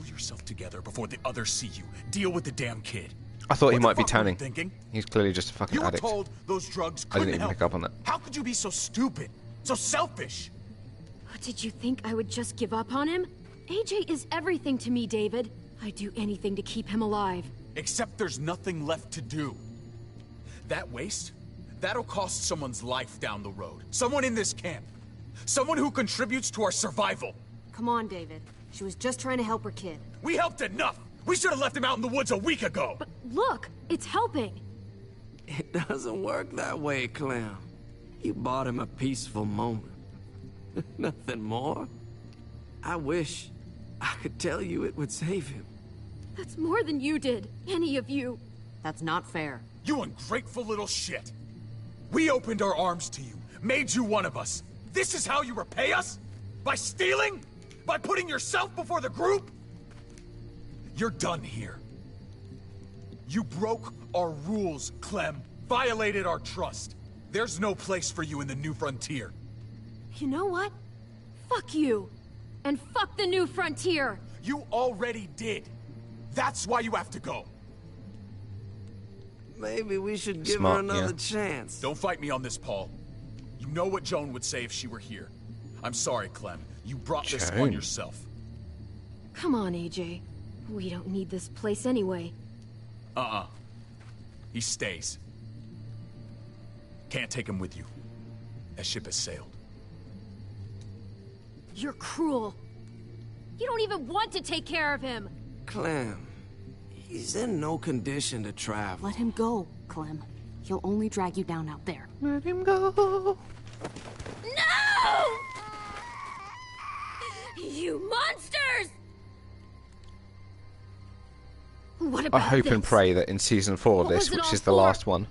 Pull yourself together before the others see you. Deal with the damn kid. I thought he What might the be fuck were you turning. thinking? He's clearly just a fucking You were addict. told those drugs I couldn't didn't even help. pick up on that. How could you be so stupid? So selfish? Did you think I would just give up on him? AJ is everything to me, David. I'd do anything to keep him alive. Except there's nothing left to do. That waste? That'll cost someone's life down the road. Someone in this camp. Someone who contributes to our survival. Come on, David. She was just trying to help her kid. We helped enough! We should have left him out in the woods a week ago! But look, it's helping. It doesn't work that way, Clem. You bought him a peaceful moment. Nothing more. I wish I could tell you it would save him. That's more than you did. Any of you. That's not fair. You ungrateful little shit! We opened our arms to you, made you one of us. This is how you repay us? By stealing? By putting yourself before the group? You're done here. You broke our rules, Clem. Violated our trust. There's no place for you in the New Frontier. You know what? Fuck you. And fuck the New Frontier. You already did. That's why you have to go. Maybe we should give Smart, her another yeah. chance. Don't fight me on this, Paul. You know what Joan would say if she were here. I'm sorry, Clem. You brought this on Joan. yourself. Come on, AJ. We don't need this place anyway. He stays. Can't take him with you. That ship has sailed. You're cruel. You don't even want to take care of him. Clem, he's in no condition to travel. Let him go, Clem. He'll only drag you down out there. Let him go. No! You monsters! What I about hope and this? pray that in season 4 of What this, was it which all is the for? last one,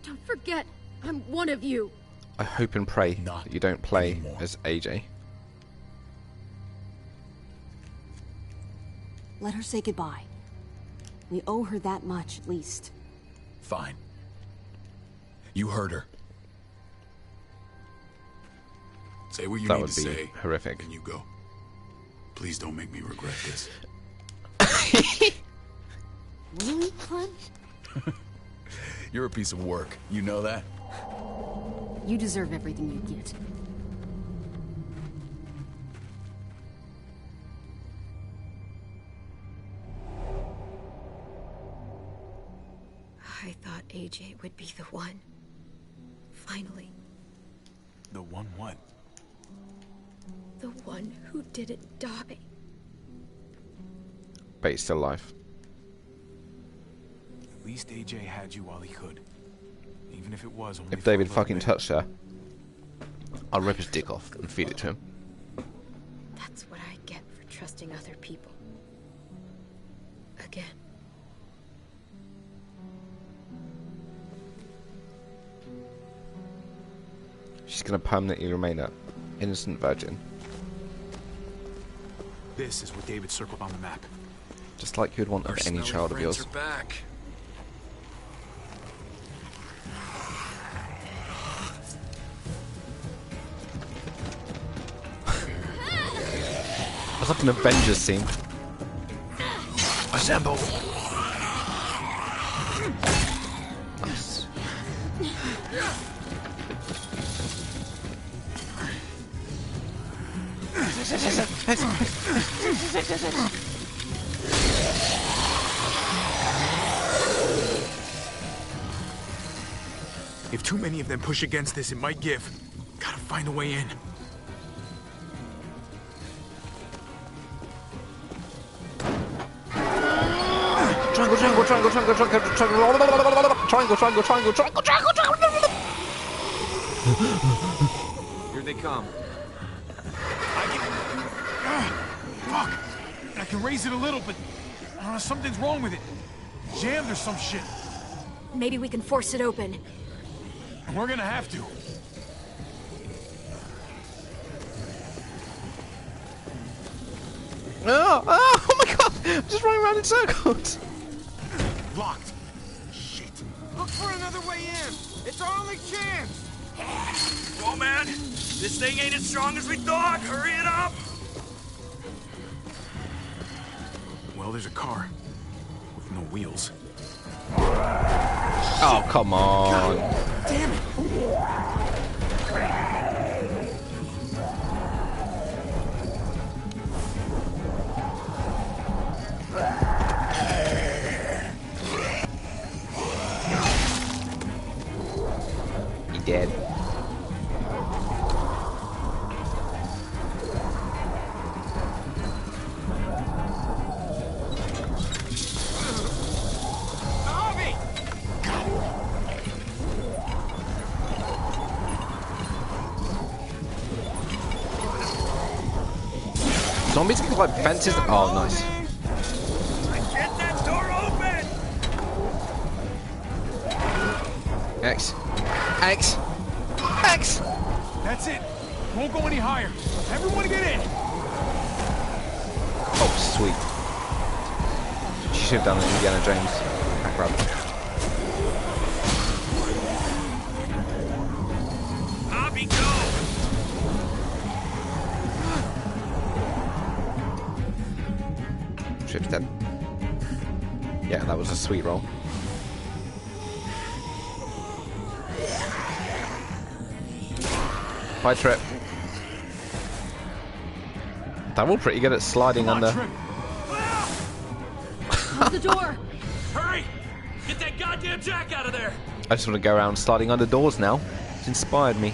Don't forget, I'm one of you. I hope and pray that you don't play as AJ. Let her say goodbye. We owe her that much, at least. Fine. You heard her. Say what you That need would to be say. horrific. And you go. Please don't make me regret this. Really, Clem? You're a piece of work. You know that? You deserve everything you get. I thought AJ would be the one. Finally. The one what? The one who didn't die. But he's still alive. At least AJ had you while he could. Even if it was only If for a David little fucking bit. touched her, I'll rip his dick off and feed it to him. That's what I get for trusting other people. Again. She's gonna permanently remain an innocent virgin. This is what David circled on the map. Just like you'd want of any child of yours. Are back. It's like an Avengers scene. Assemble! Nice. If too many of them push against this, it might give. Gotta find a way in. Triangle, triangle, triangle, triangle, triangle, triangle, triangle, triangle, triangle, triangle. Here they come. Fuck! I can raise it a little, but something's wrong with it. Jammed or some shit. Maybe we can force it open. We're gonna have to. Oh my god! I'm just running around in circles. Locked. Look for another way in. It's our only chance. Oh man, this thing ain't as strong as we thought. Hurry it up. Well, there's a car with no wheels. Oh, come on. God damn it. He dead. Zombies can climb fences. Oh, nice. Get that door open! X. X. X. That's it. Won't go any higher. Everyone get in. Oh, sweet. She should have done it, Indiana Jones. Back rub. Hobby, go! Trip's dead. Yeah, that was a sweet roll. Bye, Trip. That was pretty good at sliding under. Close the door! Hurry! Get that goddamn jack out of there! I just want to go around sliding under doors now. It's inspired me.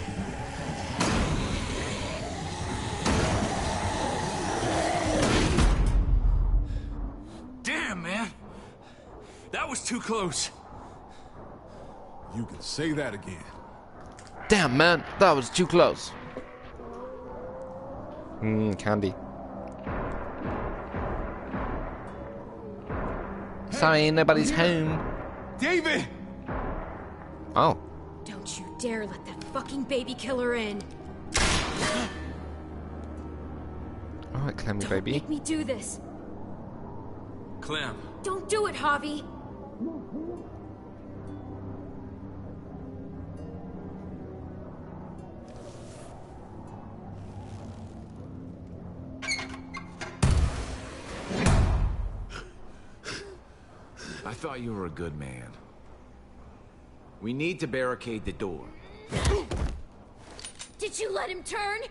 Damn, man! That was too close. You can say that again. Damn, man, that was too close. Candy. Sorry, nobody's home. David! Oh. Don't you dare let that fucking baby killer in. Alright, Clemmy, baby. Make me do this. Clem. Don't do it, Javi. I thought you were a good man. We need to barricade the door. Did you let him turn?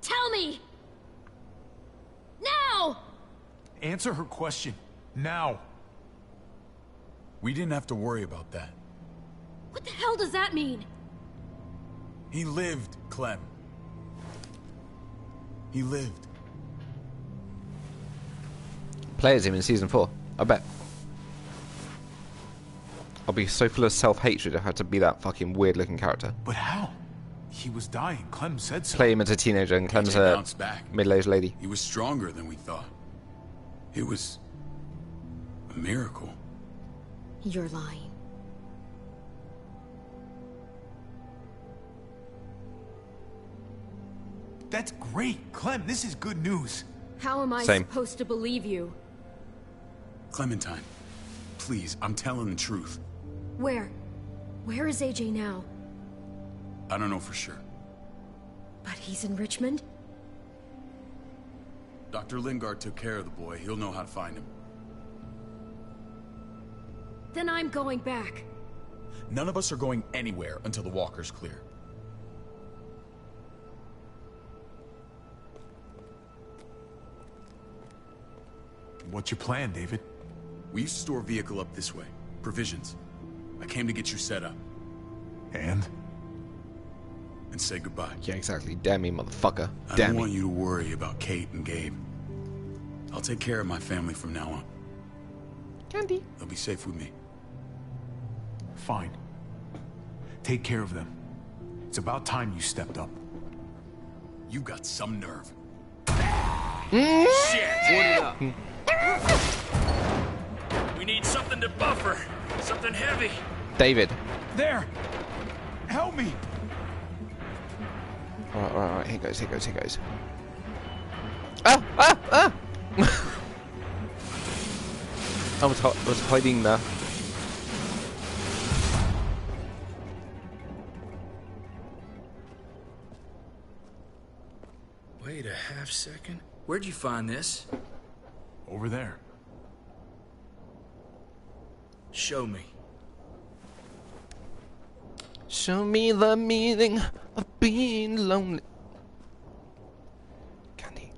Tell me! Now! Answer her question. Now. We didn't have to worry about that. What the hell does that mean? He lived, Clem. He lived. Play as him in season 4. I bet. I'll be so full of self-hatred if I had to be that fucking weird-looking character. But how? He was dying. Clem said so. Play him as a teenager and Clem's He a bounced back. middle-aged lady. He was stronger than we thought. It was a miracle. You're lying. That's great. Clem, this is good news. How am I Same. supposed to believe you? Clementine, please, I'm telling the truth. Where? Where is AJ now? I don't know for sure. But he's in Richmond? Dr. Lingard took care of the boy. He'll know how to find him. Then I'm going back. None of us are going anywhere until the walker's clear. What's your plan, David? We used to store a vehicle up this way. Provisions. I came to get you set up. And say goodbye. Yeah, exactly. Damn me, motherfucker. I Damn don't me. want you to worry about Kate and Gabe. I'll take care of my family from now on. Candy. They'll be safe with me. Fine. Take care of them. It's about time you stepped up. You got some nerve. Shit! What it up? We need something to buffer. Something heavy. David. There! Help me! Alright, here goes, here goes, here goes. Ah! Ah! Ah! I was hiding there. Wait a half second. Where'd you find this? Over there. Show me. Show me the meaning of being lonely. Candy.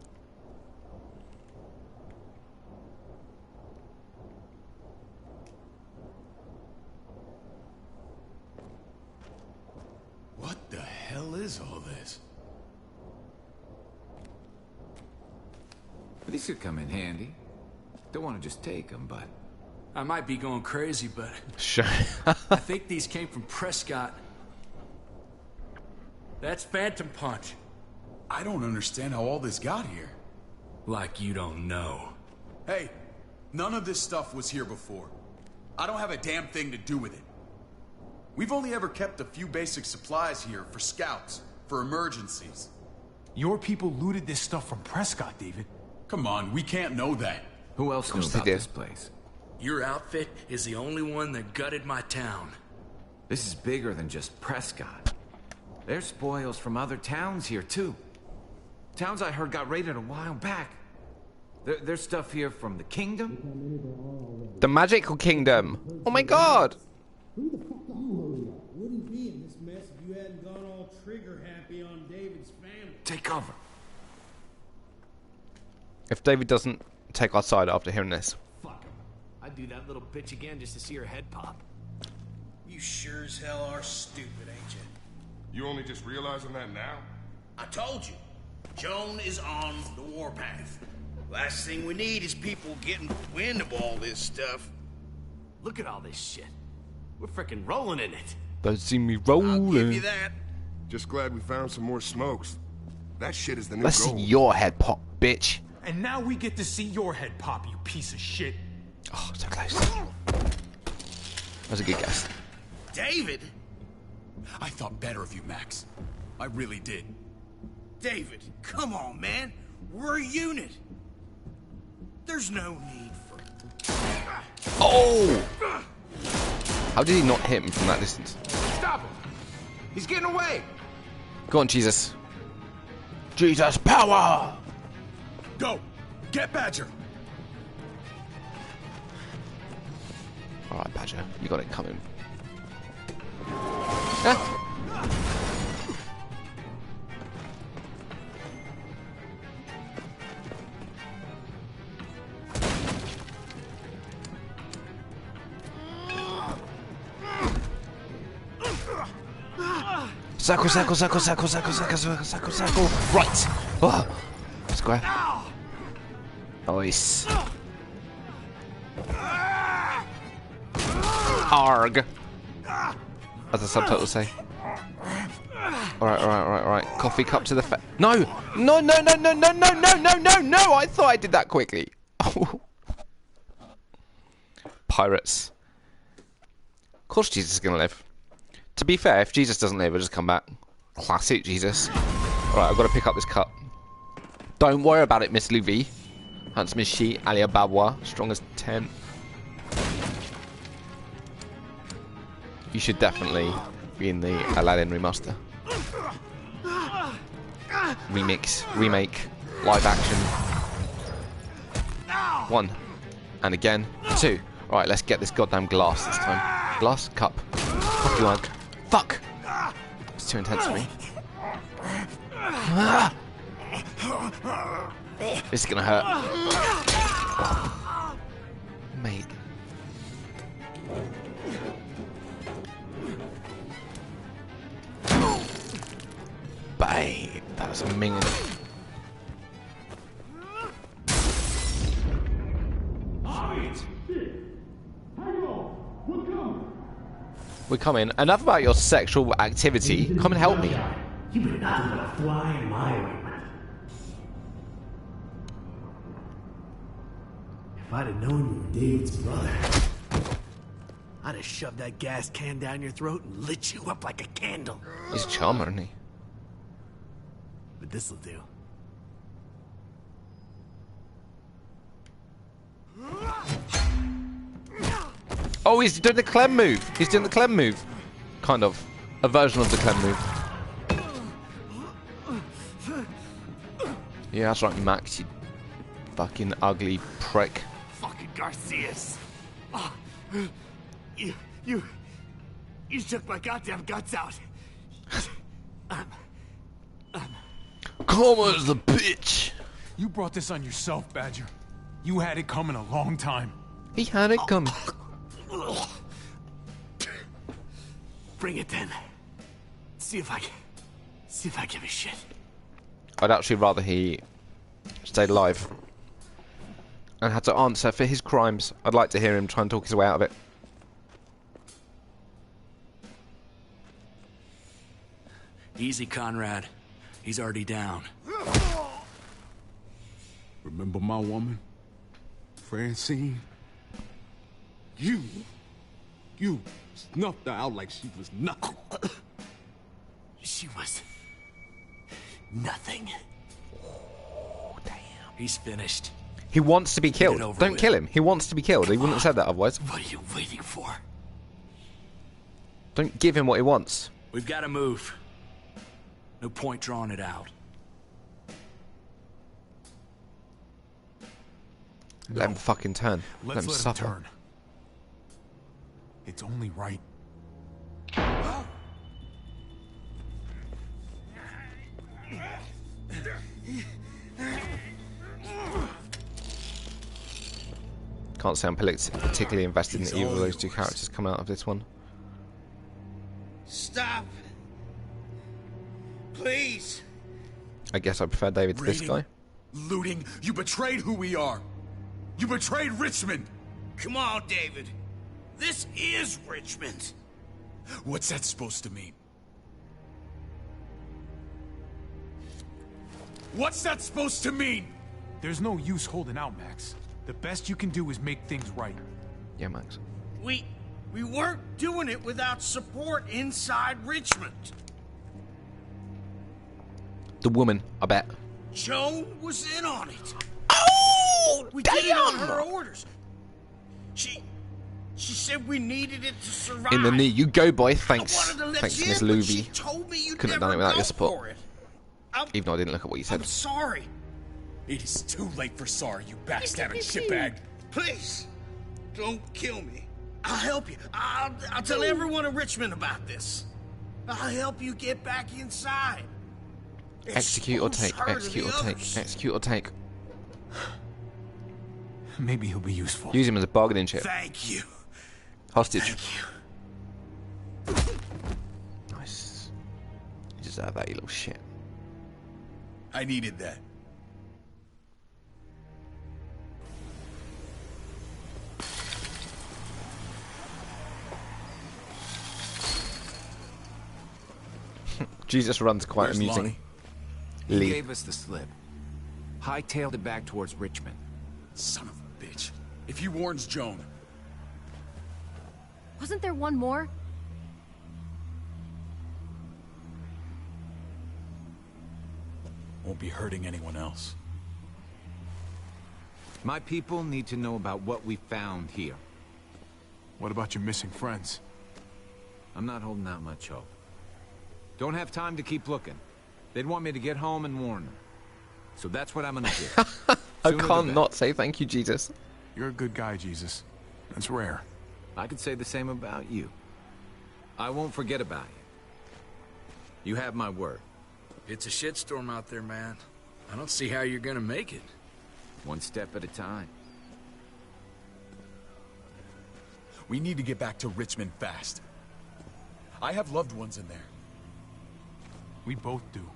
What the hell is all this? These could come in handy. Don't want to just take them, but... I might be going crazy, but... Sure. I think these came from Prescott. That's Phantom Punch. I don't understand how all this got here. Like you don't know. Hey, none of this stuff was here before. I don't have a damn thing to do with it. We've only ever kept a few basic supplies here for scouts, for emergencies. Your people looted this stuff from Prescott, David. Come on, we can't know that. Who else knew about this place? Your outfit is the only one that gutted my town. This is bigger than just Prescott. There's spoils from other towns here, too. Towns I heard got raided a while back. There's stuff here from the Kingdom. The Magical Kingdom. Oh my god! Wouldn't be in this mess if you hadn't gone all trigger happy on David's family. Take cover. If David doesn't take our side after hearing this. Fuck him. I'd do that little bitch again just to see her head pop. You sure as hell are stupid, ain't you? You only just realizing that now? I told you. Joan is on the warpath. Last thing we need is people getting wind of all this stuff. Look at all this shit. We're frickin' rolling in it. Don't see me rolling. I'll give you that. Just glad we found some more smokes. That shit is the new Let's see gold. your head pop, bitch. And now we get to see your head pop, you piece of shit. Oh, so close. That was a good guess. David? I thought better of you, Max. I really did. David, come on, man. We're a unit. There's no need for... Oh! How did he not hit him from that distance? Stop him! He's getting away! Go on, Jesus. Jesus power! Go! Get Badger! Alright, Badger. You got it coming. Ah. Circle, circle, circle, circle, circle, circle, circle, circle, circle. Right. Oh. Square. Nice. Arg. As the subtitles say. Alright, alright, alright, alright. Coffee cup to the face. No! No, no, no, no, no, no, no, no, no, no! I thought I did that quickly. Pirates. Of course Jesus is going to live. To be fair, if Jesus doesn't live, I'll just come back. Classic Jesus. Alright, I've got to pick up this cup. Don't worry about it, Miss Luvi. Handsome as she, Alibaba, strong as 10. You should definitely be in the Aladdin remaster. Remix, remake, live action. 1. And again. 2. Alright, let's get this goddamn glass this time. Glass? Cup. Fuck you, Hank. Fuck! It's too intense for me. This is gonna hurt. Mate. Bang! That was a minging. We're coming. Enough about your sexual activity. Come and help me. You've been nothing but a fly in my ointment. If I'd have known you were David's brother, I'd have shoved that gas can down your throat and lit you up like a candle. He's a charmer, isn't he? But this'll do. Oh, he's doing the Clem move. He's doing the Clem move. Kind of. A version of the Clem move. Yeah, that's right, Max, you Fucking ugly prick. Fucking Garcias. Oh, you took my goddamn guts out. Karma's the bitch. You brought this on yourself, Badger. You had it coming a long time. He had it coming. Bring it then. See if I give a shit. I'd actually rather he stayed alive and had to answer for his crimes. I'd like to hear him try and talk his way out of it. Easy, Conrad. He's already down. Remember my woman? Francine? You snuffed her out like she was nothing. She was nothing. Oh, damn. He's finished. He wants to be killed. Don't kill him. He wants to be killed. He wouldn't have said that otherwise. What are you waiting for? Don't give him what he wants. We've got to move. No point drawing it out. Let him fucking turn. Let's let him let suffer. him turn. It's only right. Can't say I'm particularly invested in either of those two characters coming out of this one. Stop. Please. I guess I prefer David to this guy. Looting. You betrayed who we are. You betrayed Richmond. Come on, David. This is Richmond. What's that supposed to mean? What's that supposed to mean? There's no use holding out, Max. The best you can do is make things right. Yeah, Max. We weren't doing it without support inside Richmond. The woman, I bet. Joan was in on it. Oh, we did it on her orders. She said we needed it to survive. In the knee. You go, boy. Thanks. Thanks, Miss Luby. Couldn't have done it without your support. Even though I didn't look at what you said. I'm sorry. It is too late for sorry, you backstabbing shitbag. Please, don't kill me. I'll help you. I'll tell everyone in Richmond about this. I'll help you get back inside. Execute or take. Execute or take. Execute or take. Maybe he'll be useful. Use him as a bargaining chip. Thank you. Hostage. Thank you. Nice. You deserve that, you little shit. I needed that. Jesus runs quite Where's amusing. Lonnie? He gave us the slip. Hightailed it back towards Richmond. Son of a bitch. If he warns Joan. Wasn't there one more? Won't be hurting anyone else. My people need to know about what we found here. What about your missing friends? I'm not holding out much hope. Don't have time to keep looking. They'd want me to get home and warn them. So that's what I'm gonna do. I can't not say thank you, Jesus. You're a good guy, Jesus. That's rare. I could say the same about you. I won't forget about you. You have my word. It's a shitstorm out there, man. I don't see how you're gonna make it. One step at a time. We need to get back to Richmond fast. I have loved ones in there. We both do.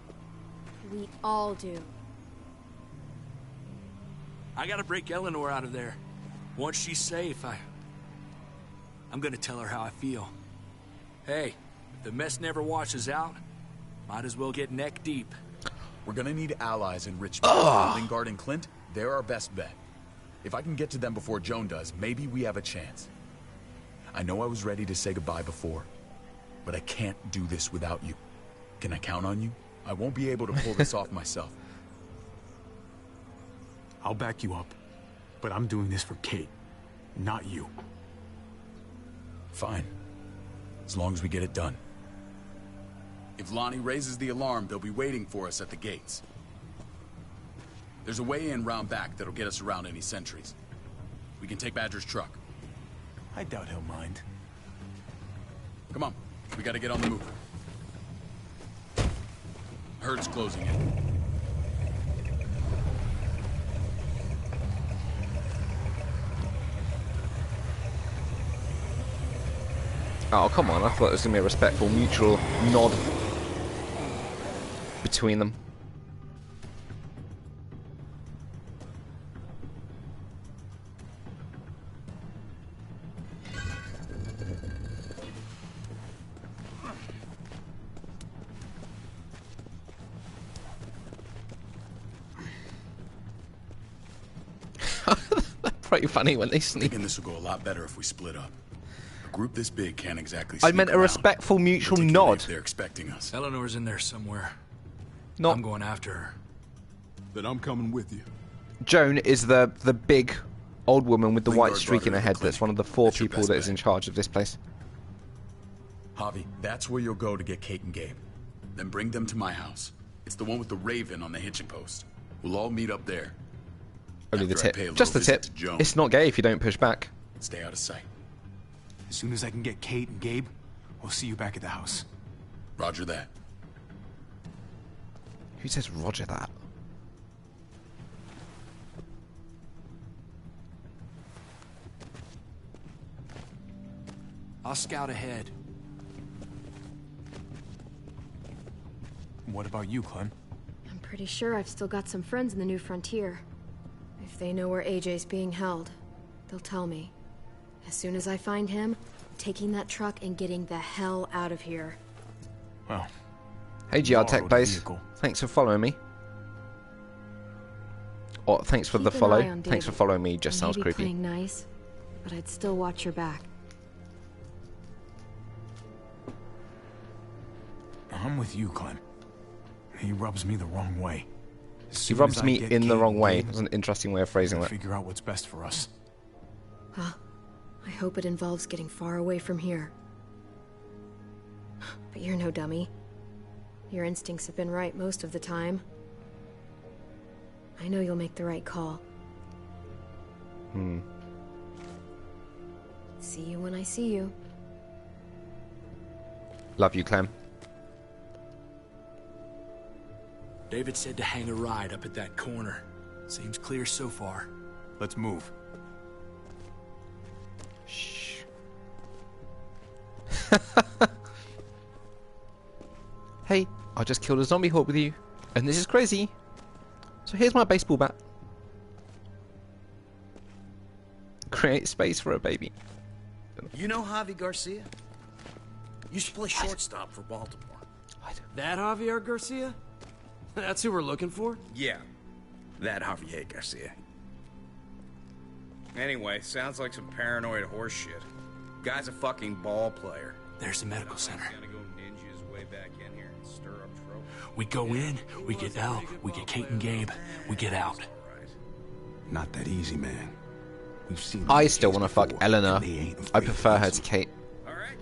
We all do. I gotta break Eleanor out of there. Once she's safe, I'm gonna tell her how I feel. Hey, if the mess never washes out, might as well get neck deep. We're gonna need allies in Richmond. Lingard and Clint, they're our best bet. If I can get to them before Joan does, maybe we have a chance. I know I was ready to say goodbye before, but I can't do this without you. Can I count on you? I won't be able to pull this off myself. I'll back you up, but I'm doing this for Kate, not you. Fine. As long as we get it done. If Lonnie raises the alarm, they'll be waiting for us at the gates. There's a way in round back that'll get us around any sentries. We can take Badger's truck. I doubt he'll mind. Come on, we gotta get on the move. Herd's closing in. Oh, come on. I thought there was going to be a respectful, mutual nod between them. They're pretty funny when they sneak. Thinking this will go a lot better if we split up. A group this big can't exactly. I meant a respectful, mutual nod. They're expecting us. Eleanor's in there somewhere. Not. I'm going after her. Then I'm coming with you. Joan is the big old woman with the white Lingard streak brought in her her to head. the That's one of the 4 That's your people best that is bet. in charge of this place. Javi, that's where you'll go to get Kate and Gabe. Then bring them to my house. It's the one with the raven on the hitching post. We'll all meet up there. Only the After I tip. pay a Just the little tip. visit to Joan. It's not gay if you don't push back. Stay out of sight. As soon as I can get Kate and Gabe, we'll see you back at the house. Roger that. Who says roger that? I'll scout ahead. What about you, Clem? I'm pretty sure I've still got some friends in the New Frontier. If they know where AJ's being held, they'll tell me. As soon as I find him, I'm taking that truck and getting the hell out of here. Well. Hey GR Tech borrowed Base. vehicle. Thanks for following me. Or thanks for the Keep an follow. eye on Thanks for David. following me. Just sounds Maybe creepy. playing nice, but I'd still watch your back. I'm with you, Clem. He rubs me the wrong way. He rubs me in the wrong way. That's an interesting way of phrasing that. Figure out what's best for us. Well, I hope it involves getting far away from here. But you're no dummy. Your instincts have been right most of the time. I know you'll make the right call. See you when I see you. Love you, Clem. David said to hang a ride up at that corner. Seems clear so far. Let's move. Shh. Hey, I just killed a zombie hawk with you, and this is crazy. So here's my baseball bat. Create space for a baby. You know Javi Garcia? Used to play shortstop for Baltimore. That Javier Garcia? That's who we're looking for? Yeah, that Javier Garcia. Anyway, sounds like some paranoid horse shit. Guy's a fucking ball player. There's the medical center. Gotta go ninja his way back in here and stir up trouble. We go in, we get Elle, we get Kate and Gabe, we get out. Not that easy, man. We've seen. I still want to fuck Eleanor. they ain't I afraid prefer of her us. to Kate. Alright.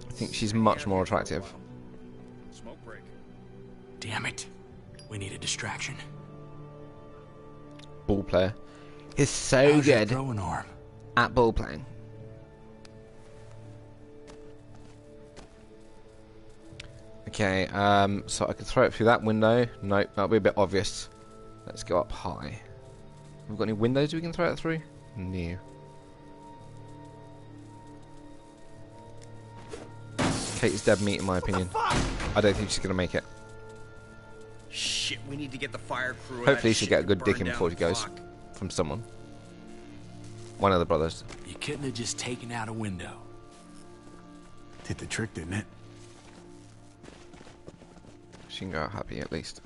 I think she's much more attractive. Smoke break. Damn it. We need a distraction. Ball player. He's so How's your good throwing arm? at ball playing. Okay, so I can throw it through that window. Nope, that'll be a bit obvious. Let's go up high. Have we got any windows we can throw it through? No. Kate is dead meat in my opinion. I don't think she's gonna make it. Shit, we need to get the fire crew. of Hopefully that she'll shit get a to good burn dicking down before she the goes. clock. From someone. One of the brothers. You couldn't have just taken out a window. Did the trick, didn't it? She can go out happy at least.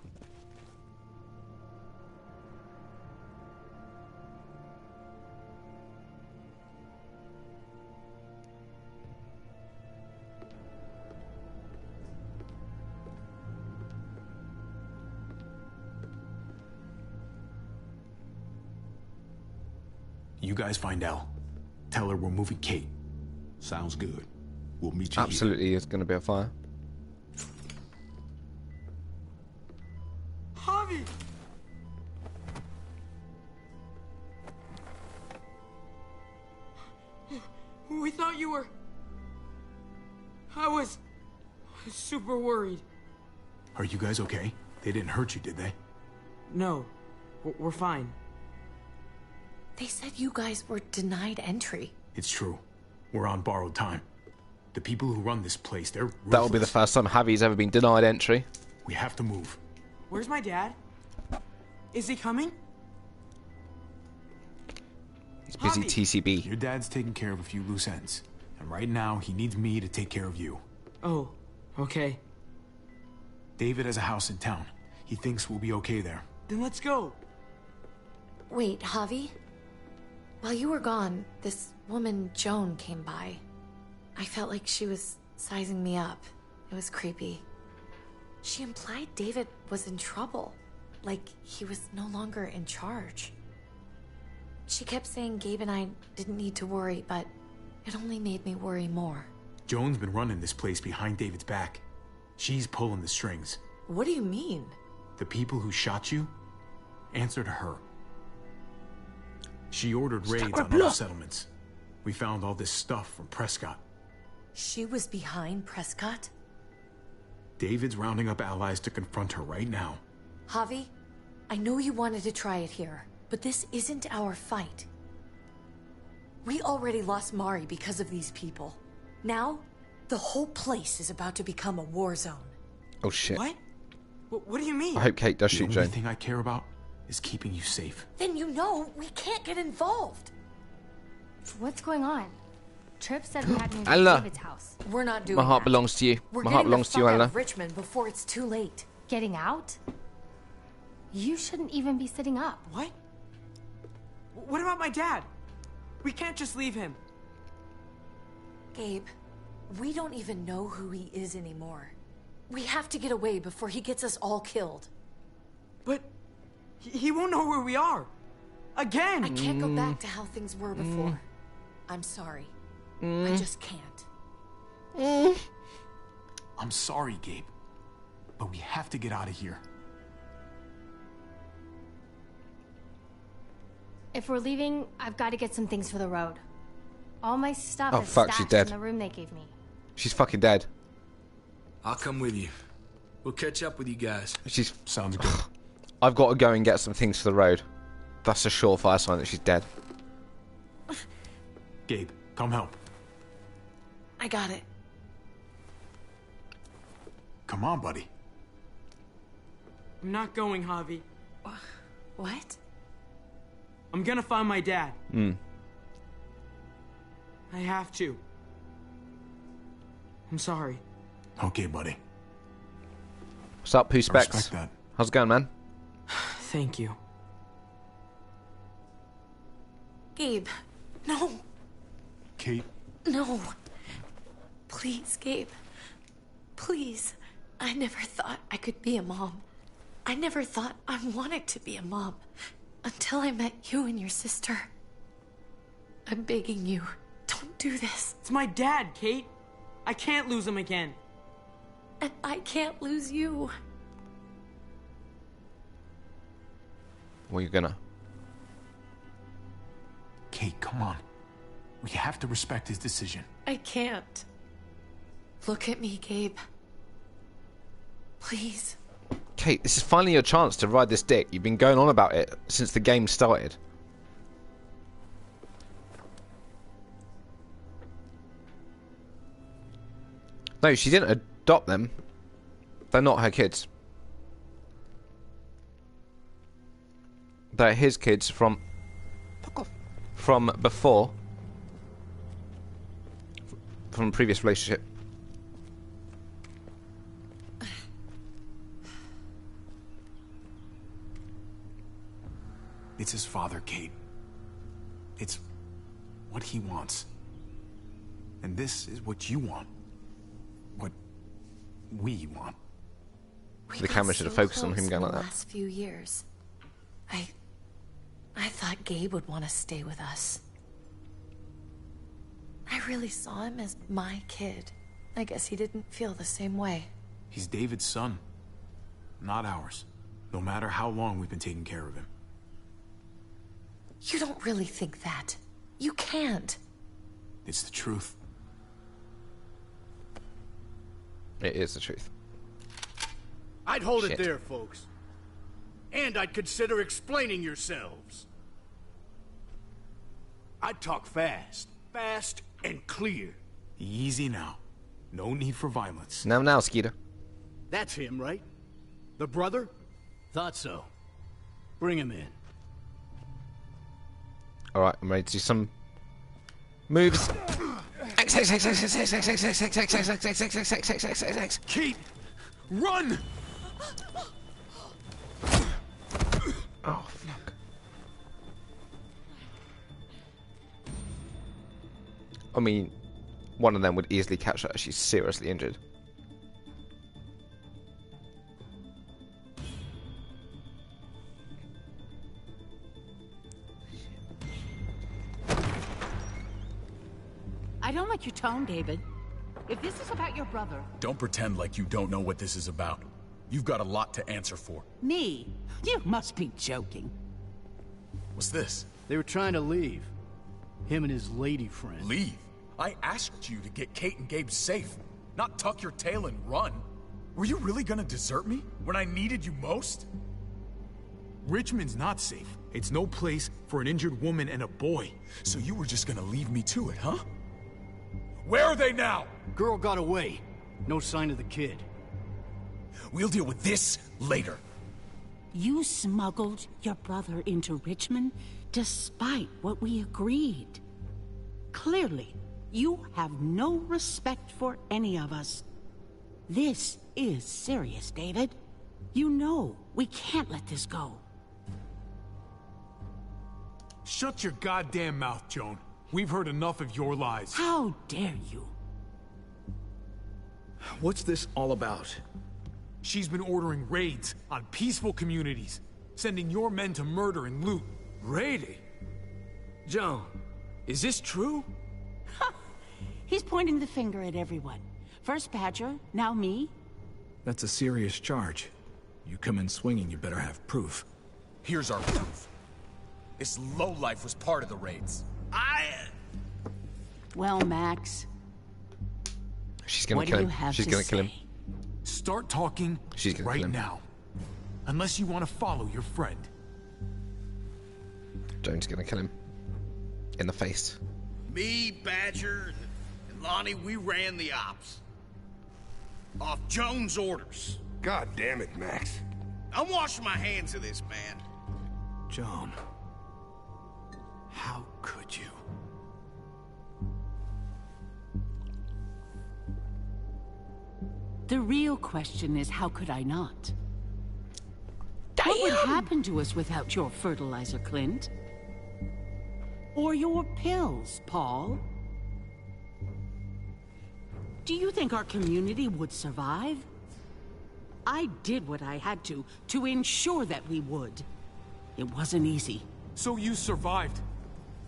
You guys find Elle. Tell her we're moving Kate. Sounds good. We'll meet you Absolutely, it's going to be a fire. Javi! We thought you were... I was super worried. Are you guys okay? They didn't hurt you, did they? No, we're fine. They said you guys were denied entry. It's true. We're on borrowed time. The people who run this place, they're ruthless. That'll be the first time Javi's ever been denied entry. We have to move. Where's my dad? Is he coming? He's busy TCB. Your dad's taking care of a few loose ends. And right now, he needs me to take care of you. Oh, okay. David has a house in town. He thinks we'll be okay there. Then let's go. Wait, Javi? While you were gone, this woman, Joan, came by. I felt like she was sizing me up. It was creepy. She implied David was in trouble. Like he was no longer in charge. She kept saying Gabe and I didn't need to worry, but it only made me worry more. Joan's been running this place behind David's back. She's pulling the strings. What do you mean? The people who shot you answer to her. She ordered raids on other settlements. We found all this stuff from Prescott. She was behind Prescott? David's rounding up allies to confront her right now. Javi, I know you wanted to try it here, but this isn't our fight. We already lost Mari because of these people. Now, the whole place is about to become a war zone. Oh shit. What? What do you mean? I hope Kate does shoot The Joan. only thing I care about is keeping you safe. Then you know we can't get involved. What's going on? Tripp said we had to move Ella. to David's house. We're not doing My heart that. belongs to you. We're My heart getting belongs the to you, fuck out Ella. of Richmond before it's too late. Getting out? You shouldn't even be sitting up. What? What about my dad? We can't just leave him. Gabe, we don't even know who he is anymore. We have to get away before he gets us all killed. But he won't know where we are. Again! I can't go back to how things were before. I'm sorry. I just can't. I'm sorry, Gabe. But we have to get out of here. If we're leaving, I've got to get some things for the road. All my stuff Oh, is fuck, she's stashed dead. in the room they gave me. She's fucking dead. I'll come with you. We'll catch up with you guys. She's... Sounds good. I've got to go and get some things for the road. That's a surefire sign that she's dead. Gabe, come help. I got it. Come on, buddy. I'm not going, Javi. What? I'm gonna find my dad. Hmm. I have to. I'm sorry. Okay, buddy. What's up, Pooh Specs? Respect that. How's it going, man? Thank you. Gabe, no. Kate. No. Please, Gabe. Please. I never thought I could be a mom. I never thought I wanted to be a mom. Until I met you and your sister. I'm begging you, don't do this. It's my dad, Kate. I can't lose him again. And I can't lose you. Well, you're gonna. Kate, come on. We have to respect his decision. I can't. Look at me, Gabe. Please. Kate, this is finally your chance to ride this dick. You've been going on about it since the game started. No, she didn't adopt them. They're not her kids. They're his kids from before. From a previous relationship. It's his father, Kate. It's what he wants. And this is what you want. What we want. The camera should have focused on him going like the that. last few years. I thought Gabe would want to stay with us. I really saw him as my kid. I guess he didn't feel the same way. He's David's son, not ours. No matter how long we've been taking care of him. You don't really think that. You can't. It's the truth. It is the truth. I'd hold Shit. it there, folks. And I'd consider explaining yourselves. I'd talk fast. Fast and clear. Easy now. No need for violence. Now, Skeeter. That's him, right? The brother? Thought so. Bring him in. Alright, I'm ready to do some moves. Kate! Run! Oh, fuck. I mean, one of them would easily catch her. She's seriously injured. I don't like your tone, David. If this is about your brother... Don't pretend like you don't know what this is about. You've got a lot to answer for. Me? You must be joking. What's this? They were trying to leave. Him and his lady friend. Leave? I asked you to get Kate and Gabe safe, not tuck your tail and run. Were you really gonna desert me when I needed you most? Richmond's not safe. It's no place for an injured woman and a boy. So you were just gonna leave me to it, huh? Where are they now? Girl got away. No sign of the kid. We'll deal with this later. You smuggled your brother into Richmond despite what we agreed. Clearly, you have no respect for any of us. This is serious, David. You know we can't let this go. Shut your goddamn mouth, Joan. We've heard enough of your lies. How dare you? What's this all about? She's been ordering raids on peaceful communities, sending your men to murder and loot. Raiding? Joan, is this true? He's pointing the finger at everyone. First Badger, now me. That's a serious charge. You come in swinging, you better have proof. Here's our proof. This lowlife was part of the raids. Well, Max. She's gonna what kill do him. You have She's to gonna kill him. say? Start talking She's gonna right kill him. now. Unless you want to follow your friend. Joan's gonna kill him. In the face. Me, Badger, and Lonnie, we ran the ops. Off Joan's orders. God damn it, Max. I'm washing my hands of this, man. Joan. How could you? The real question is, how could I not? What would happen to us without your fertilizer, Clint? Or your pills, Paul? Do you think our community would survive? I did what I had to ensure that we would. It wasn't easy. So you survived.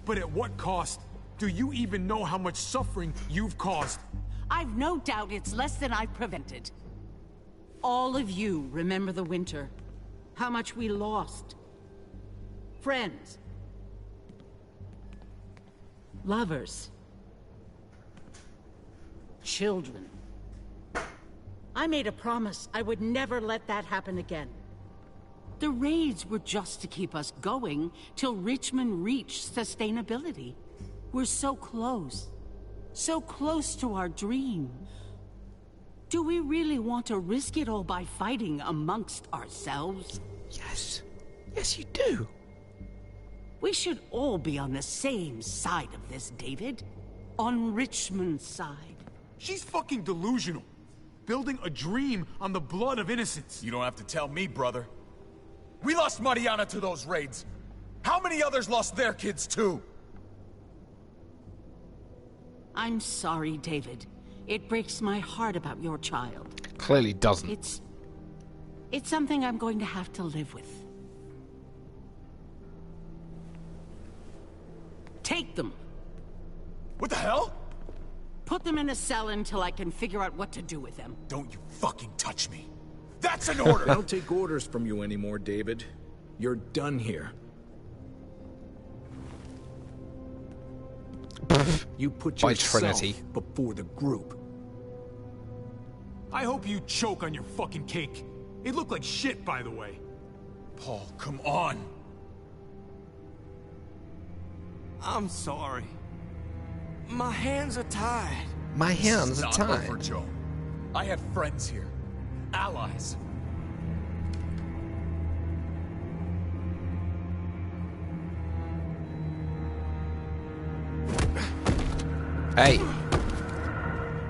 But at what cost? Do you even know how much suffering you've caused? I've no doubt it's less than I've prevented. All of you remember the winter. How much we lost. Friends. Lovers. Children. I made a promise I would never let that happen again. The raids were just to keep us going till Richmond reached sustainability. We're so close. So close to our dream. Do we really want to risk it all by fighting amongst ourselves? Yes. Yes, you do. We should all be on the same side of this, David. On Richmond's side. She's fucking delusional. Building a dream on the blood of innocents. You don't have to tell me, brother. We lost Mariana to those raids. How many others lost their kids too? I'm sorry, David. It breaks my heart about your child. Clearly doesn't. It's something I'm going to have to live with. Take them. What the hell? Put them in a cell until I can figure out what to do with them. Don't you fucking touch me. That's an order! I don't take orders from you anymore, David. You're done here. You put By yourself Trinity. before the group. I hope you choke on your fucking cake. It looked like shit, by the way. Paul, come on. I'm sorry. My hands are tied. My hands are Not tied. over, Joe. I have friends here. Allies. Hey.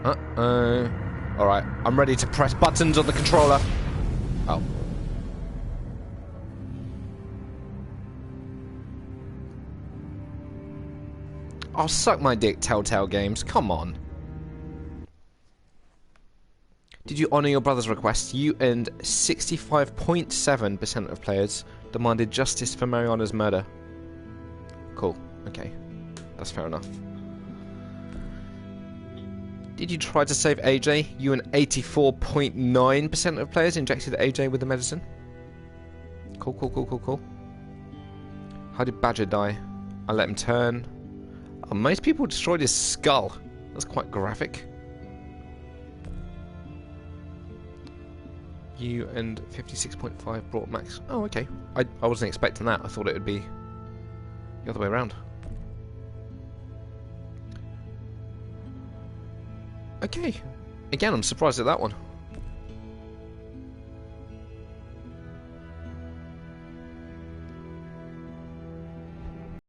Uh-oh. Alright, I'm ready to press buttons on the controller. Oh. Oh, suck my dick, Telltale Games. Come on. Did you honour your brother's request? You and 65.7% of players demanded justice for Mariana's murder. Cool. Okay. That's fair enough. Did you try to save AJ? You and 84.9% of players injected AJ with the medicine. Cool, cool, cool, cool, cool. How did Badger die? I let him turn. Oh, most people destroyed his skull. That's quite graphic. You and 56.5 brought Max. Oh, okay. I wasn't expecting that. I thought it would be the other way around. Okay. Again, I'm surprised at that one.